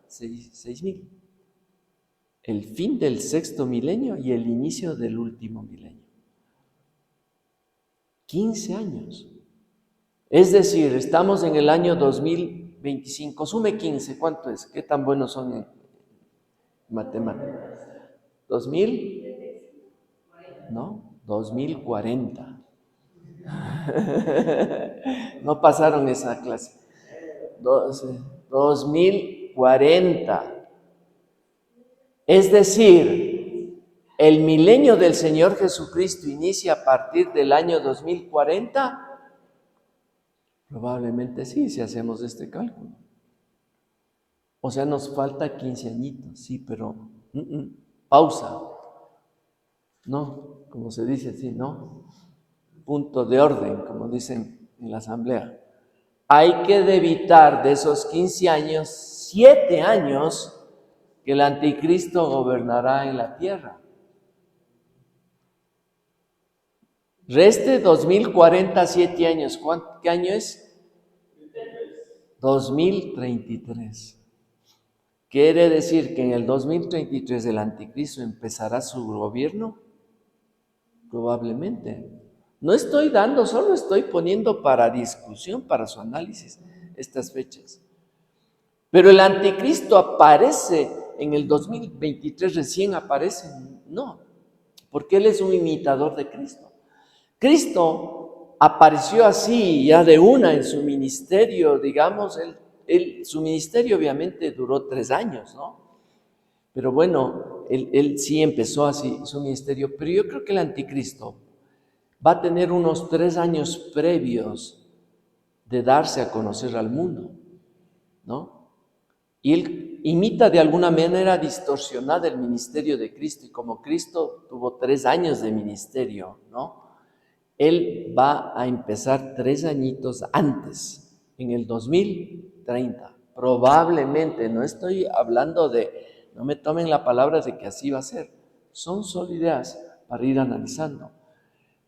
6,000. El fin del sexto milenio y el inicio del último milenio. 15 años. Es decir, estamos en el año 2025. Sume 15, ¿cuánto es? ¿Qué tan buenos son en matemáticas? ¿2000? ¿No? 2040. No pasaron esa clase. 2040. Es decir, el milenio del Señor Jesucristo inicia a partir del año 2040. Probablemente sí, si hacemos este cálculo. O sea, nos falta 15 añitos, sí, pero pausa. No, como se dice así, ¿no? Punto de orden, como dicen en la asamblea. Hay que debitar de esos 15 años, 7 años que el anticristo gobernará en la tierra. Reste 2047 años. ¿Qué año es? 2033. ¿Quiere decir que en el 2033 el anticristo empezará su gobierno? Probablemente. No estoy dando, solo estoy poniendo para discusión, para su análisis, estas fechas. Pero el anticristo aparece en el 2023, recién aparece. No, porque él es un imitador de Cristo. Cristo apareció así ya de una en su ministerio, digamos, su ministerio obviamente duró 3 años, ¿no? Pero bueno, él sí empezó así su ministerio, pero yo creo que el anticristo va a tener unos 3 años previos de darse a conocer al mundo, ¿no? Y él imita de alguna manera distorsionada el ministerio de Cristo, y como Cristo tuvo 3 años de ministerio, ¿no? Él va a empezar 3 añitos antes, en el 2030. Probablemente, no estoy hablando de, no me tomen la palabra de que así va a ser. Son solo ideas para ir analizando.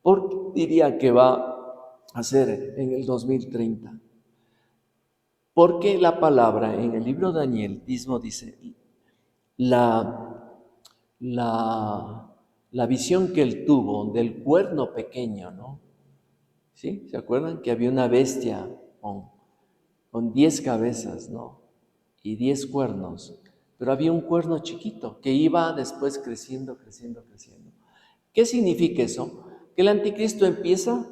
¿Por qué diría que va a ser en el 2030? Porque la palabra en el libro de Daniel mismo dice, la visión que él tuvo del cuerno pequeño, ¿no? ¿Sí? ¿Se acuerdan? Que había una bestia con 10 cabezas, ¿no? Y 10 cuernos. Pero había un cuerno chiquito que iba después creciendo, creciendo, creciendo. ¿Qué significa eso? Que el anticristo empieza a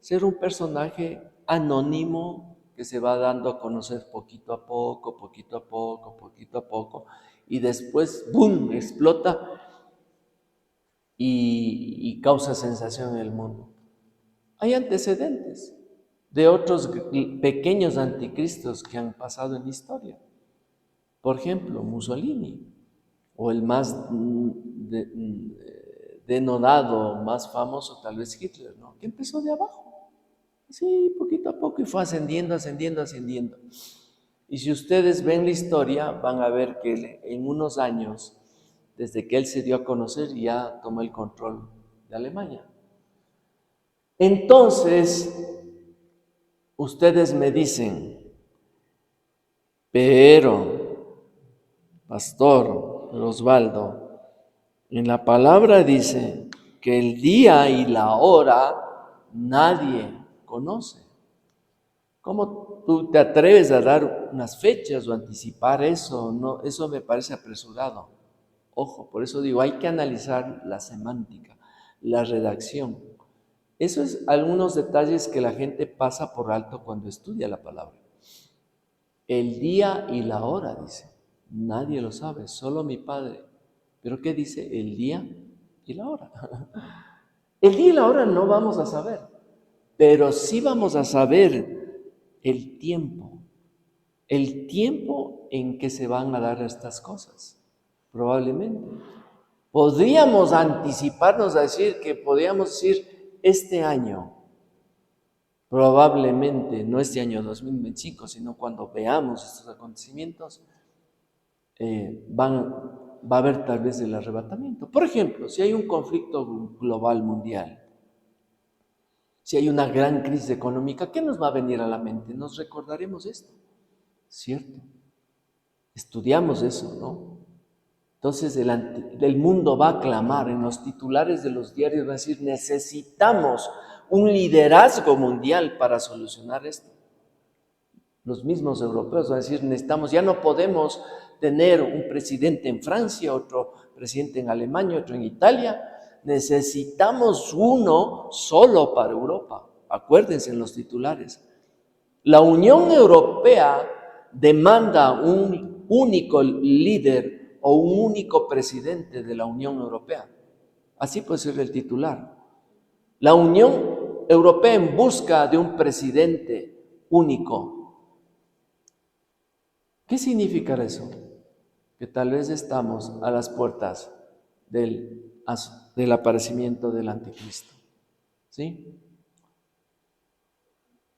ser un personaje anónimo que se va dando a conocer poquito a poco, poquito a poco, poquito a poco, y después, ¡boom!, explota y causa sensación en el mundo. Hay antecedentes de otros pequeños anticristos que han pasado en la historia. Por ejemplo, Mussolini, o el más denodado, más famoso, tal vez Hitler, ¿no? Que empezó de abajo, así poquito a poco, y fue ascendiendo, ascendiendo, ascendiendo. Y si ustedes ven la historia, van a ver que en unos años, desde que él se dio a conocer, ya tomó el control de Alemania. Entonces, ustedes me dicen, pero, pastor Osvaldo, en la palabra dice que el día y la hora nadie conoce. ¿Cómo tú te atreves a dar unas fechas o anticipar eso? No, eso me parece apresurado. Ojo, por eso digo, hay que analizar la semántica, la redacción. Eso es algunos detalles que la gente pasa por alto cuando estudia la palabra. El día y la hora, dice. Nadie lo sabe, solo mi Padre. ¿Pero qué dice? El día y la hora. El día y la hora no vamos a saber, pero sí vamos a saber el tiempo en que se van a dar estas cosas, probablemente. Podríamos anticiparnos a decir que podríamos decir este año, probablemente no este año 2025, sino cuando veamos estos acontecimientos, va a haber tal vez el arrebatamiento. Por ejemplo, si hay un conflicto global mundial, si hay una gran crisis económica, ¿qué nos va a venir a la mente? Nos recordaremos esto, ¿cierto? Estudiamos eso, ¿no? Entonces el mundo va a clamar, en los titulares de los diarios va a decir, necesitamos un liderazgo mundial para solucionar esto. Los mismos europeos van a decir, necesitamos, ya no podemos tener un presidente en Francia, otro presidente en Alemania, otro en Italia. Necesitamos uno solo para Europa. Acuérdense en los titulares. La Unión Europea demanda un único líder o un único presidente de la Unión Europea. Así puede ser el titular. La Unión Europea en busca de un presidente único. ¿Qué significa eso? Que tal vez estamos a las puertas del aparecimiento del anticristo. ¿Sí?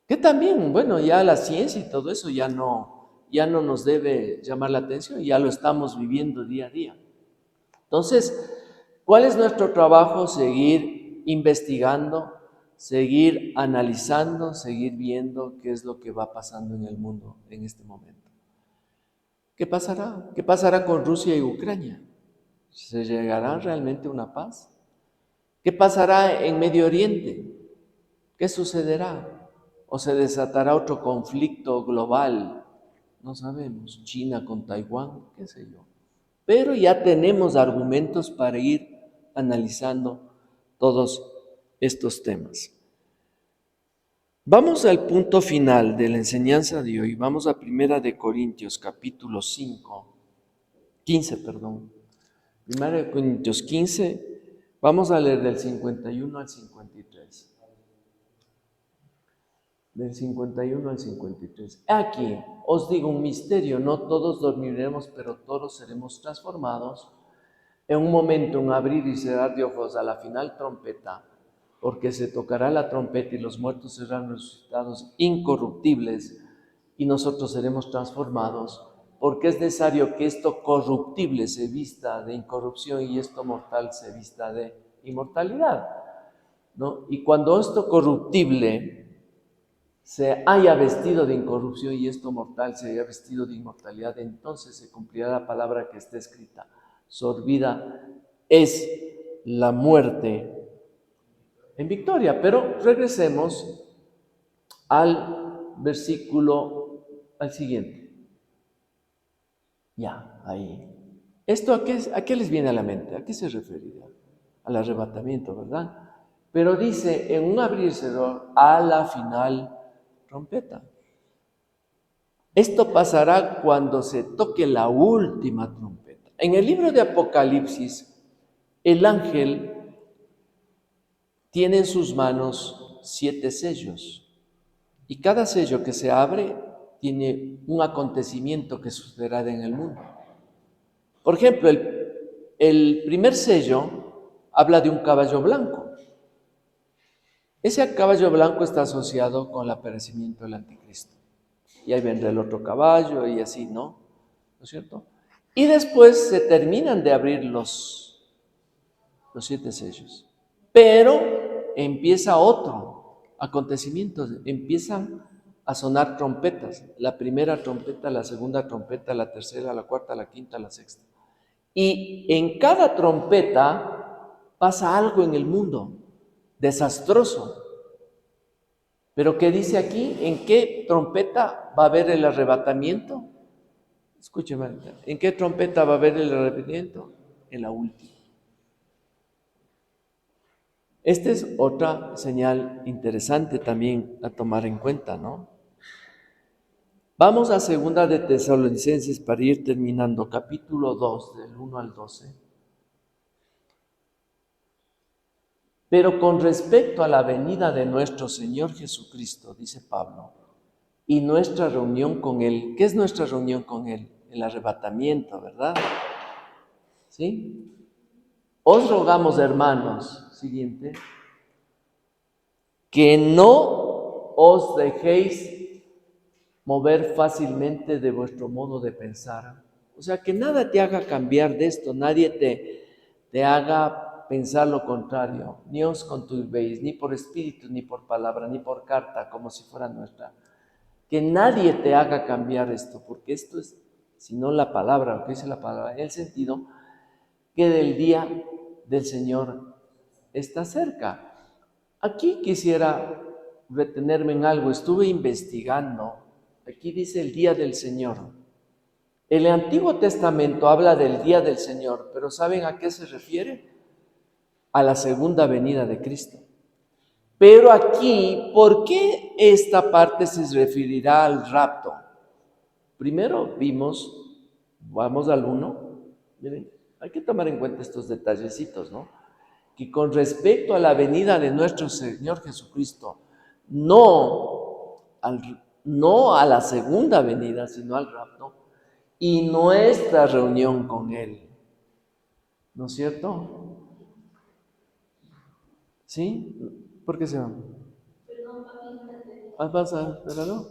Que también, bueno, ya la ciencia y todo eso ya no ya no nos debe llamar la atención, ya lo estamos viviendo día a día. Entonces, ¿cuál es nuestro trabajo? Seguir investigando, seguir analizando, seguir viendo qué es lo que va pasando en el mundo en este momento. ¿Qué pasará? ¿Qué pasará con Rusia y Ucrania? ¿Se llegará realmente a una paz? ¿Qué pasará en Medio Oriente? ¿Qué sucederá? ¿O se desatará otro conflicto global? No sabemos. China con Taiwán, qué sé yo. Pero ya tenemos argumentos para ir analizando todos estos temas. Vamos al punto final de la enseñanza de hoy. Vamos a 1 de Corintios capítulo 15. 1 de Corintios 15, vamos a leer del 51 al 53. Del 51 al 53. Aquí os digo un misterio, no todos dormiremos, pero todos seremos transformados en un momento, un abrir y cerrar de ojos, a la final trompeta, porque se tocará la trompeta y los muertos serán resucitados incorruptibles y nosotros seremos transformados, porque es necesario que esto corruptible se vista de incorrupción y esto mortal se vista de inmortalidad, ¿no? Y cuando esto corruptible se haya vestido de incorrupción y esto mortal se haya vestido de inmortalidad, entonces se cumplirá la palabra que está escrita: sorbida es la muerte en victoria. Pero regresemos al versículo, al siguiente. Ya, ahí. ¿Esto a qué les viene a la mente? ¿A qué se referirá? Al arrebatamiento, ¿verdad? Pero dice, en un abrir y cerrar, a la final trompeta. Esto pasará cuando se toque la última trompeta. En el libro de Apocalipsis, el ángel tiene en sus manos 7 sellos y cada sello que se abre tiene un acontecimiento que sucederá en el mundo. Por ejemplo, el primer sello habla de un caballo blanco. Ese caballo blanco está asociado con el aparecimiento del anticristo. Y ahí vendrá el otro caballo y así, ¿no? ¿No es cierto? Y después se terminan de abrir los 7 sellos. Pero empieza otro acontecimiento, empiezan a sonar trompetas. La primera trompeta, la segunda trompeta, la tercera, la cuarta, la quinta, la sexta. Y en cada trompeta pasa algo en el mundo desastroso. Pero ¿qué dice aquí? ¿En qué trompeta va a haber el arrebatamiento? Escúcheme, ¿en qué trompeta va a haber el arrebatamiento? En la última. Esta es otra señal interesante también a tomar en cuenta, ¿no? Vamos a 2 de Tesalonicenses para ir terminando, capítulo 2, del 1 al 12. Pero con respecto a la venida de nuestro Señor Jesucristo, dice Pablo, y nuestra reunión con Él, ¿qué es nuestra reunión con Él? El arrebatamiento, ¿verdad? ¿Sí? Os rogamos, hermanos, siguiente, que no os dejéis mover fácilmente de vuestro modo de pensar. O sea, que nada te haga cambiar de esto, nadie te haga pensar lo contrario. Ni os conturbéis, ni por espíritu, ni por palabra, ni por carta, como si fuera nuestra. Que nadie te haga cambiar esto, porque esto es, si no la palabra, lo que dice la palabra, en el sentido que del día del Señor está cerca. Aquí quisiera retenerme en algo, estuve investigando. Aquí dice el día del Señor. El Antiguo Testamento habla del día del Señor, pero ¿saben a qué se refiere? A la segunda venida de Cristo. Pero aquí, ¿por qué esta parte se referirá al rapto? Primero vamos al 1, miren, hay que tomar en cuenta estos detallecitos, ¿no? Que con respecto a la venida de nuestro Señor Jesucristo, no a la segunda venida, sino al rapto, y nuestra reunión con Él, ¿no es cierto? ¿Sí? ¿Por qué se van? ¿Vas a verlo?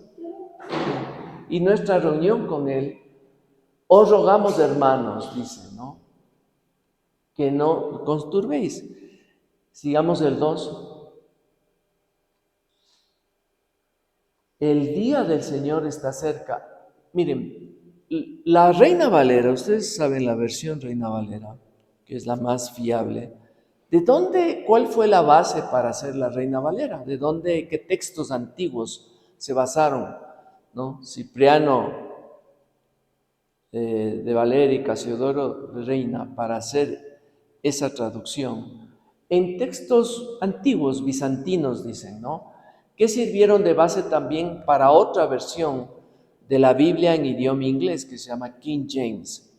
y nuestra reunión con Él, os rogamos, hermanos, dice, ¿no? Que no conturbéis. Sigamos el 2. El día del Señor está cerca. Miren, la Reina Valera, ustedes saben la versión Reina Valera, que es la más fiable. ¿Cuál fue la base para hacer la Reina Valera? ¿Qué textos antiguos se basaron? ¿No? Cipriano de Valera y Casiodoro de Reina para hacer esa traducción. En textos antiguos, bizantinos dicen, ¿no? Que sirvieron de base también para otra versión de la Biblia en idioma inglés que se llama King James,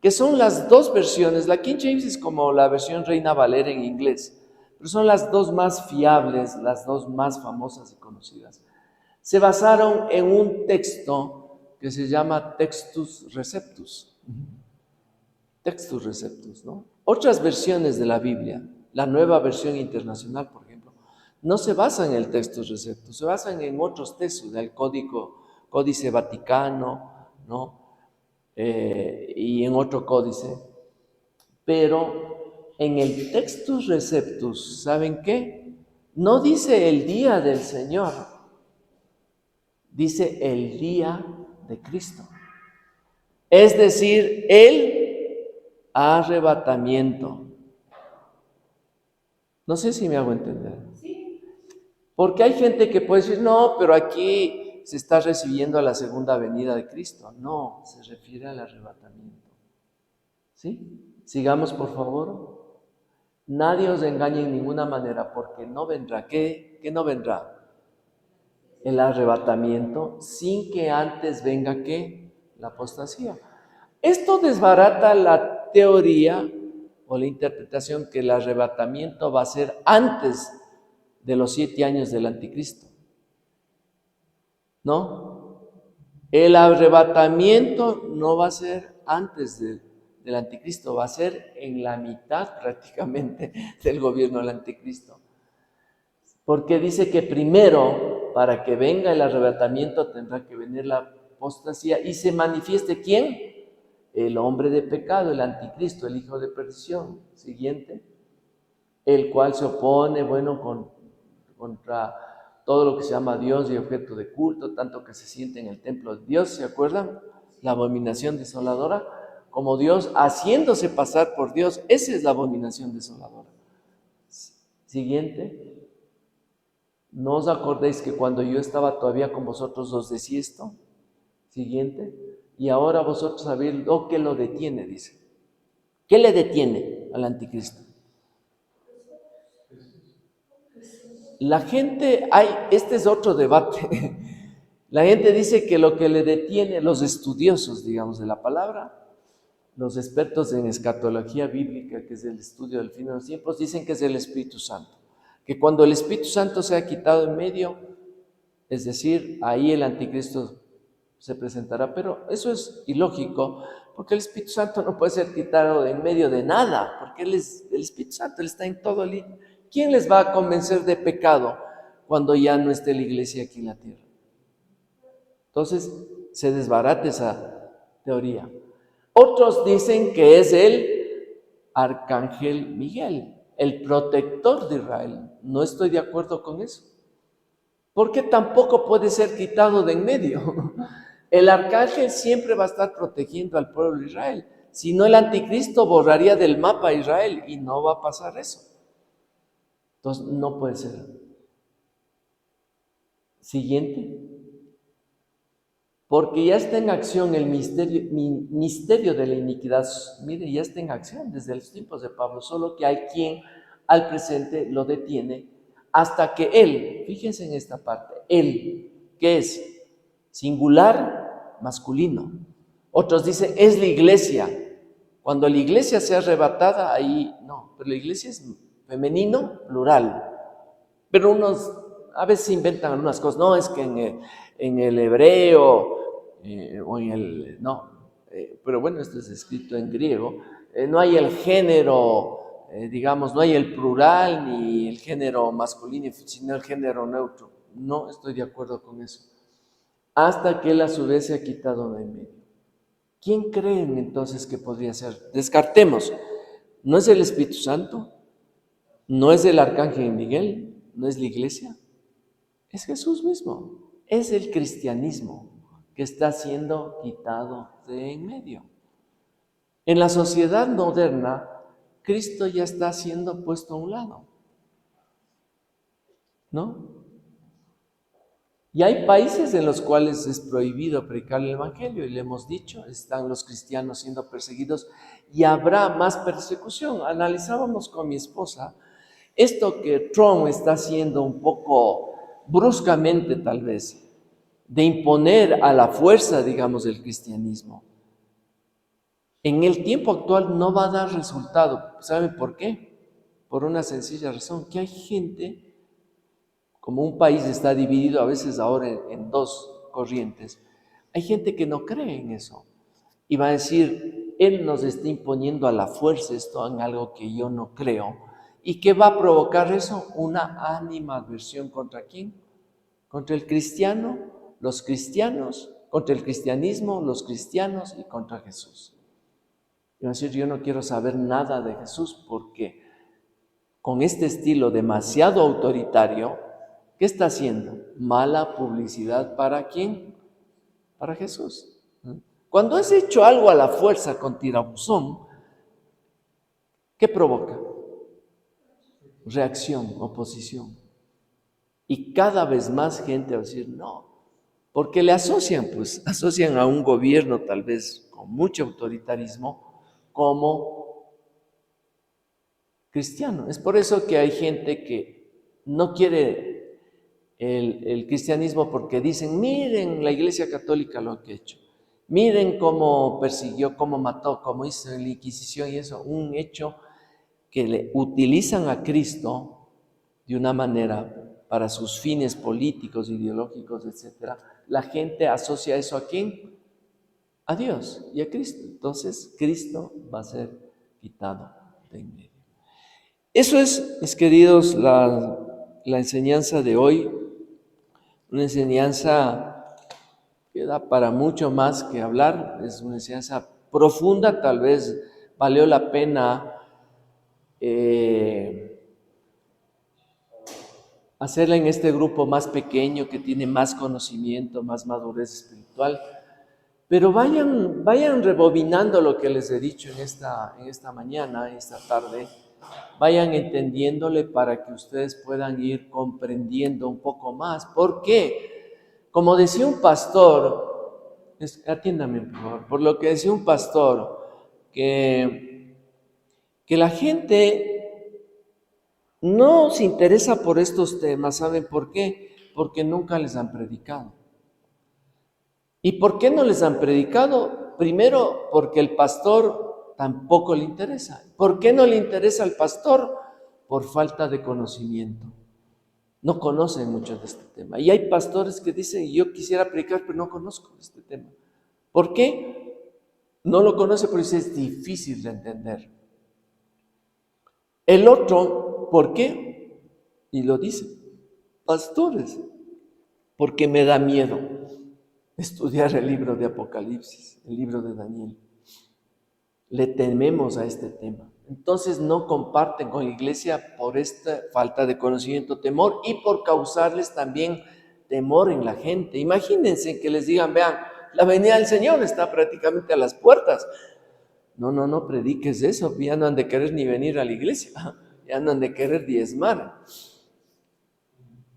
que son las dos versiones. La King James es como la versión Reina Valera en inglés, pero son las dos más fiables, las dos más famosas y conocidas. Se basaron en un texto que se llama Textus Receptus. Textus Receptus, ¿no? Otras versiones de la Biblia, la Nueva Versión Internacional, por ejemplo, no se basan en el Textus Receptus, se basan en otros textos, del Códice Vaticano, ¿no? Y en otro códice. Pero en el Textus Receptus, ¿saben qué? No dice el día del Señor, dice el día de Cristo. Es decir, el arrebatamiento. No sé si me hago entender. Porque hay gente que puede decir, no, pero aquí se está recibiendo a la segunda venida de Cristo. No, se refiere al arrebatamiento. ¿Sí? Sigamos, por favor. Nadie os engañe en ninguna manera, porque no vendrá. ¿Qué no vendrá? El arrebatamiento, sin que antes venga, ¿qué? La apostasía. Esto desbarata la teoría o la interpretación que el arrebatamiento va a ser antes de los 7 años del anticristo. ¿No? El arrebatamiento no va a ser antes del anticristo, va a ser en la mitad prácticamente del gobierno del anticristo. Porque dice que primero, para que venga el arrebatamiento, tendrá que venir la apostasía y se manifieste ¿quién? El hombre de pecado, el anticristo, el hijo de perdición. Siguiente. El cual se opone, contra todo lo que se llama Dios y objeto de culto, tanto que se siente en el templo de Dios, ¿se acuerdan? La abominación desoladora, como Dios haciéndose pasar por Dios, esa es la abominación desoladora. Siguiente. ¿No os acordéis que cuando yo estaba todavía con vosotros os decía esto? Siguiente. Y ahora vosotros sabéis lo que lo detiene, dice. ¿Qué le detiene al anticristo? La gente, este es otro debate. La gente dice que lo que le detiene, los estudiosos, digamos, de la palabra, los expertos en escatología bíblica, que es el estudio del fin de los tiempos, dicen que es el Espíritu Santo. Que cuando el Espíritu Santo se ha quitado en medio, es decir, ahí el anticristo se presentará. Pero eso es ilógico, porque el Espíritu Santo no puede ser quitado de en medio de nada, porque Él es el Espíritu Santo, Él está en todo el... ¿Quién les va a convencer de pecado cuando ya no esté la iglesia aquí en la tierra? Entonces, se desbarata esa teoría. Otros dicen que es el arcángel Miguel, el protector de Israel. No estoy de acuerdo con eso, porque tampoco puede ser quitado de en medio. El arcángel siempre va a estar protegiendo al pueblo de Israel. Si no, el anticristo borraría del mapa a Israel y no va a pasar eso. Entonces, no puede ser. Siguiente. Porque ya está en acción el misterio de la iniquidad. Mire, ya está en acción desde los tiempos de Pablo, solo que hay quien al presente lo detiene hasta que él, fíjense en esta parte, él, que es singular, masculino. Otros dicen, es la iglesia. Cuando la iglesia sea arrebatada, ahí no, pero la iglesia es femenino, plural. Pero unos a veces inventan algunas cosas, no, es que en el hebreo o en el, no, pero bueno, esto es escrito en griego, no hay el género, digamos, no hay el plural ni el género masculino, sino el género neutro. No estoy de acuerdo con eso. hasta que Él a su vez se ha quitado de en medio. ¿Quién creen entonces que podría ser? Descartemos. ¿No es el Espíritu Santo? ¿No es el Arcángel Miguel? ¿No es la iglesia? Es Jesús mismo. Es el cristianismo que está siendo quitado de en medio. En la sociedad moderna, Cristo ya está siendo puesto a un lado, ¿no? Y hay países en los cuales es prohibido predicar el Evangelio, y le hemos dicho, están los cristianos siendo perseguidos y habrá más persecución. Analizábamos con mi esposa esto que Trump está haciendo un poco bruscamente tal vez, de imponer a la fuerza, digamos, el cristianismo. En el tiempo actual no va a dar resultado. ¿Saben por qué? Por una sencilla razón, que hay gente, como un país está dividido a veces ahora en dos corrientes, hay gente que no cree en eso y va a decir, Él nos está imponiendo a la fuerza esto en algo que yo no creo. ¿Y qué va a provocar eso? Una animadversión ¿contra quién? Contra el cristiano, los cristianos, contra el cristianismo, los cristianos y contra Jesús. Y va a decir, yo no quiero saber nada de Jesús porque con este estilo demasiado autoritario, ¿qué está haciendo? Mala publicidad ¿para quién? Para Jesús. Cuando has hecho algo a la fuerza con tirabuzón, ¿qué provoca? Reacción, oposición. Y cada vez más gente va a decir no, porque le asocian a un gobierno tal vez con mucho autoritarismo como cristiano. Es por eso que hay gente que no quiere el cristianismo porque dicen, miren la Iglesia Católica lo que ha hecho, miren cómo persiguió, cómo mató, cómo hizo la Inquisición y eso, un hecho que le utilizan a Cristo de una manera para sus fines políticos, ideológicos, etc. La gente asocia eso ¿a quién? A Dios y a Cristo. Entonces, Cristo va a ser quitado de en medio. Eso es, mis queridos, la enseñanza de hoy. Una enseñanza que da para mucho más que hablar. Es una enseñanza profunda, tal vez valió la pena hacerla en este grupo más pequeño que tiene más conocimiento, más madurez espiritual. Pero vayan rebobinando lo que les he dicho en esta mañana, en esta tarde. Vayan entendiéndole para que ustedes puedan ir comprendiendo un poco más. ¿Por qué? Como decía un pastor, atiéndame por favor, por lo que decía un pastor, que la gente no se interesa por estos temas. ¿Saben por qué? Porque nunca les han predicado. ¿Y por qué no les han predicado? Primero, porque el pastor tampoco le interesa. ¿Por qué no le interesa al pastor? Por falta de conocimiento. No conocen mucho de este tema. Y hay pastores que dicen, yo quisiera predicar, pero no conozco este tema. ¿Por qué? No lo conoce porque es difícil de entender. El otro, ¿por qué? Y lo dice, pastores, porque me da miedo estudiar el libro de Apocalipsis, el libro de Daniel. Le tememos a este tema. Entonces no comparten con la iglesia por esta falta de conocimiento, temor, y por causarles también temor en la gente. Imagínense que les digan, vean, la venida del Señor está prácticamente a las puertas. No prediques eso, ya no han de querer ni venir a la iglesia, ya no han de querer diezmar,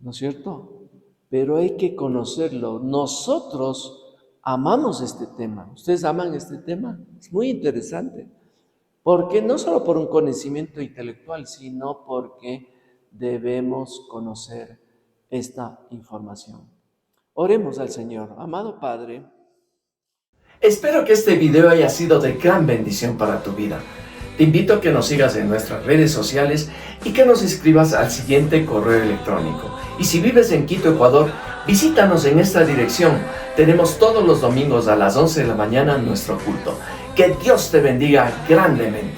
¿no es cierto? Pero hay que conocerlo. Nosotros amamos este tema. ¿Ustedes aman este tema? Es muy interesante, porque no solo por un conocimiento intelectual, sino porque debemos conocer esta información. Oremos al Señor. Amado Padre, espero que este video haya sido de gran bendición para tu vida. Te invito a que nos sigas en nuestras redes sociales y que nos escribas al siguiente correo electrónico. Y si vives en Quito, Ecuador, visítanos en esta dirección. Tenemos todos los domingos a las 11 de la mañana nuestro culto. Que Dios te bendiga grandemente.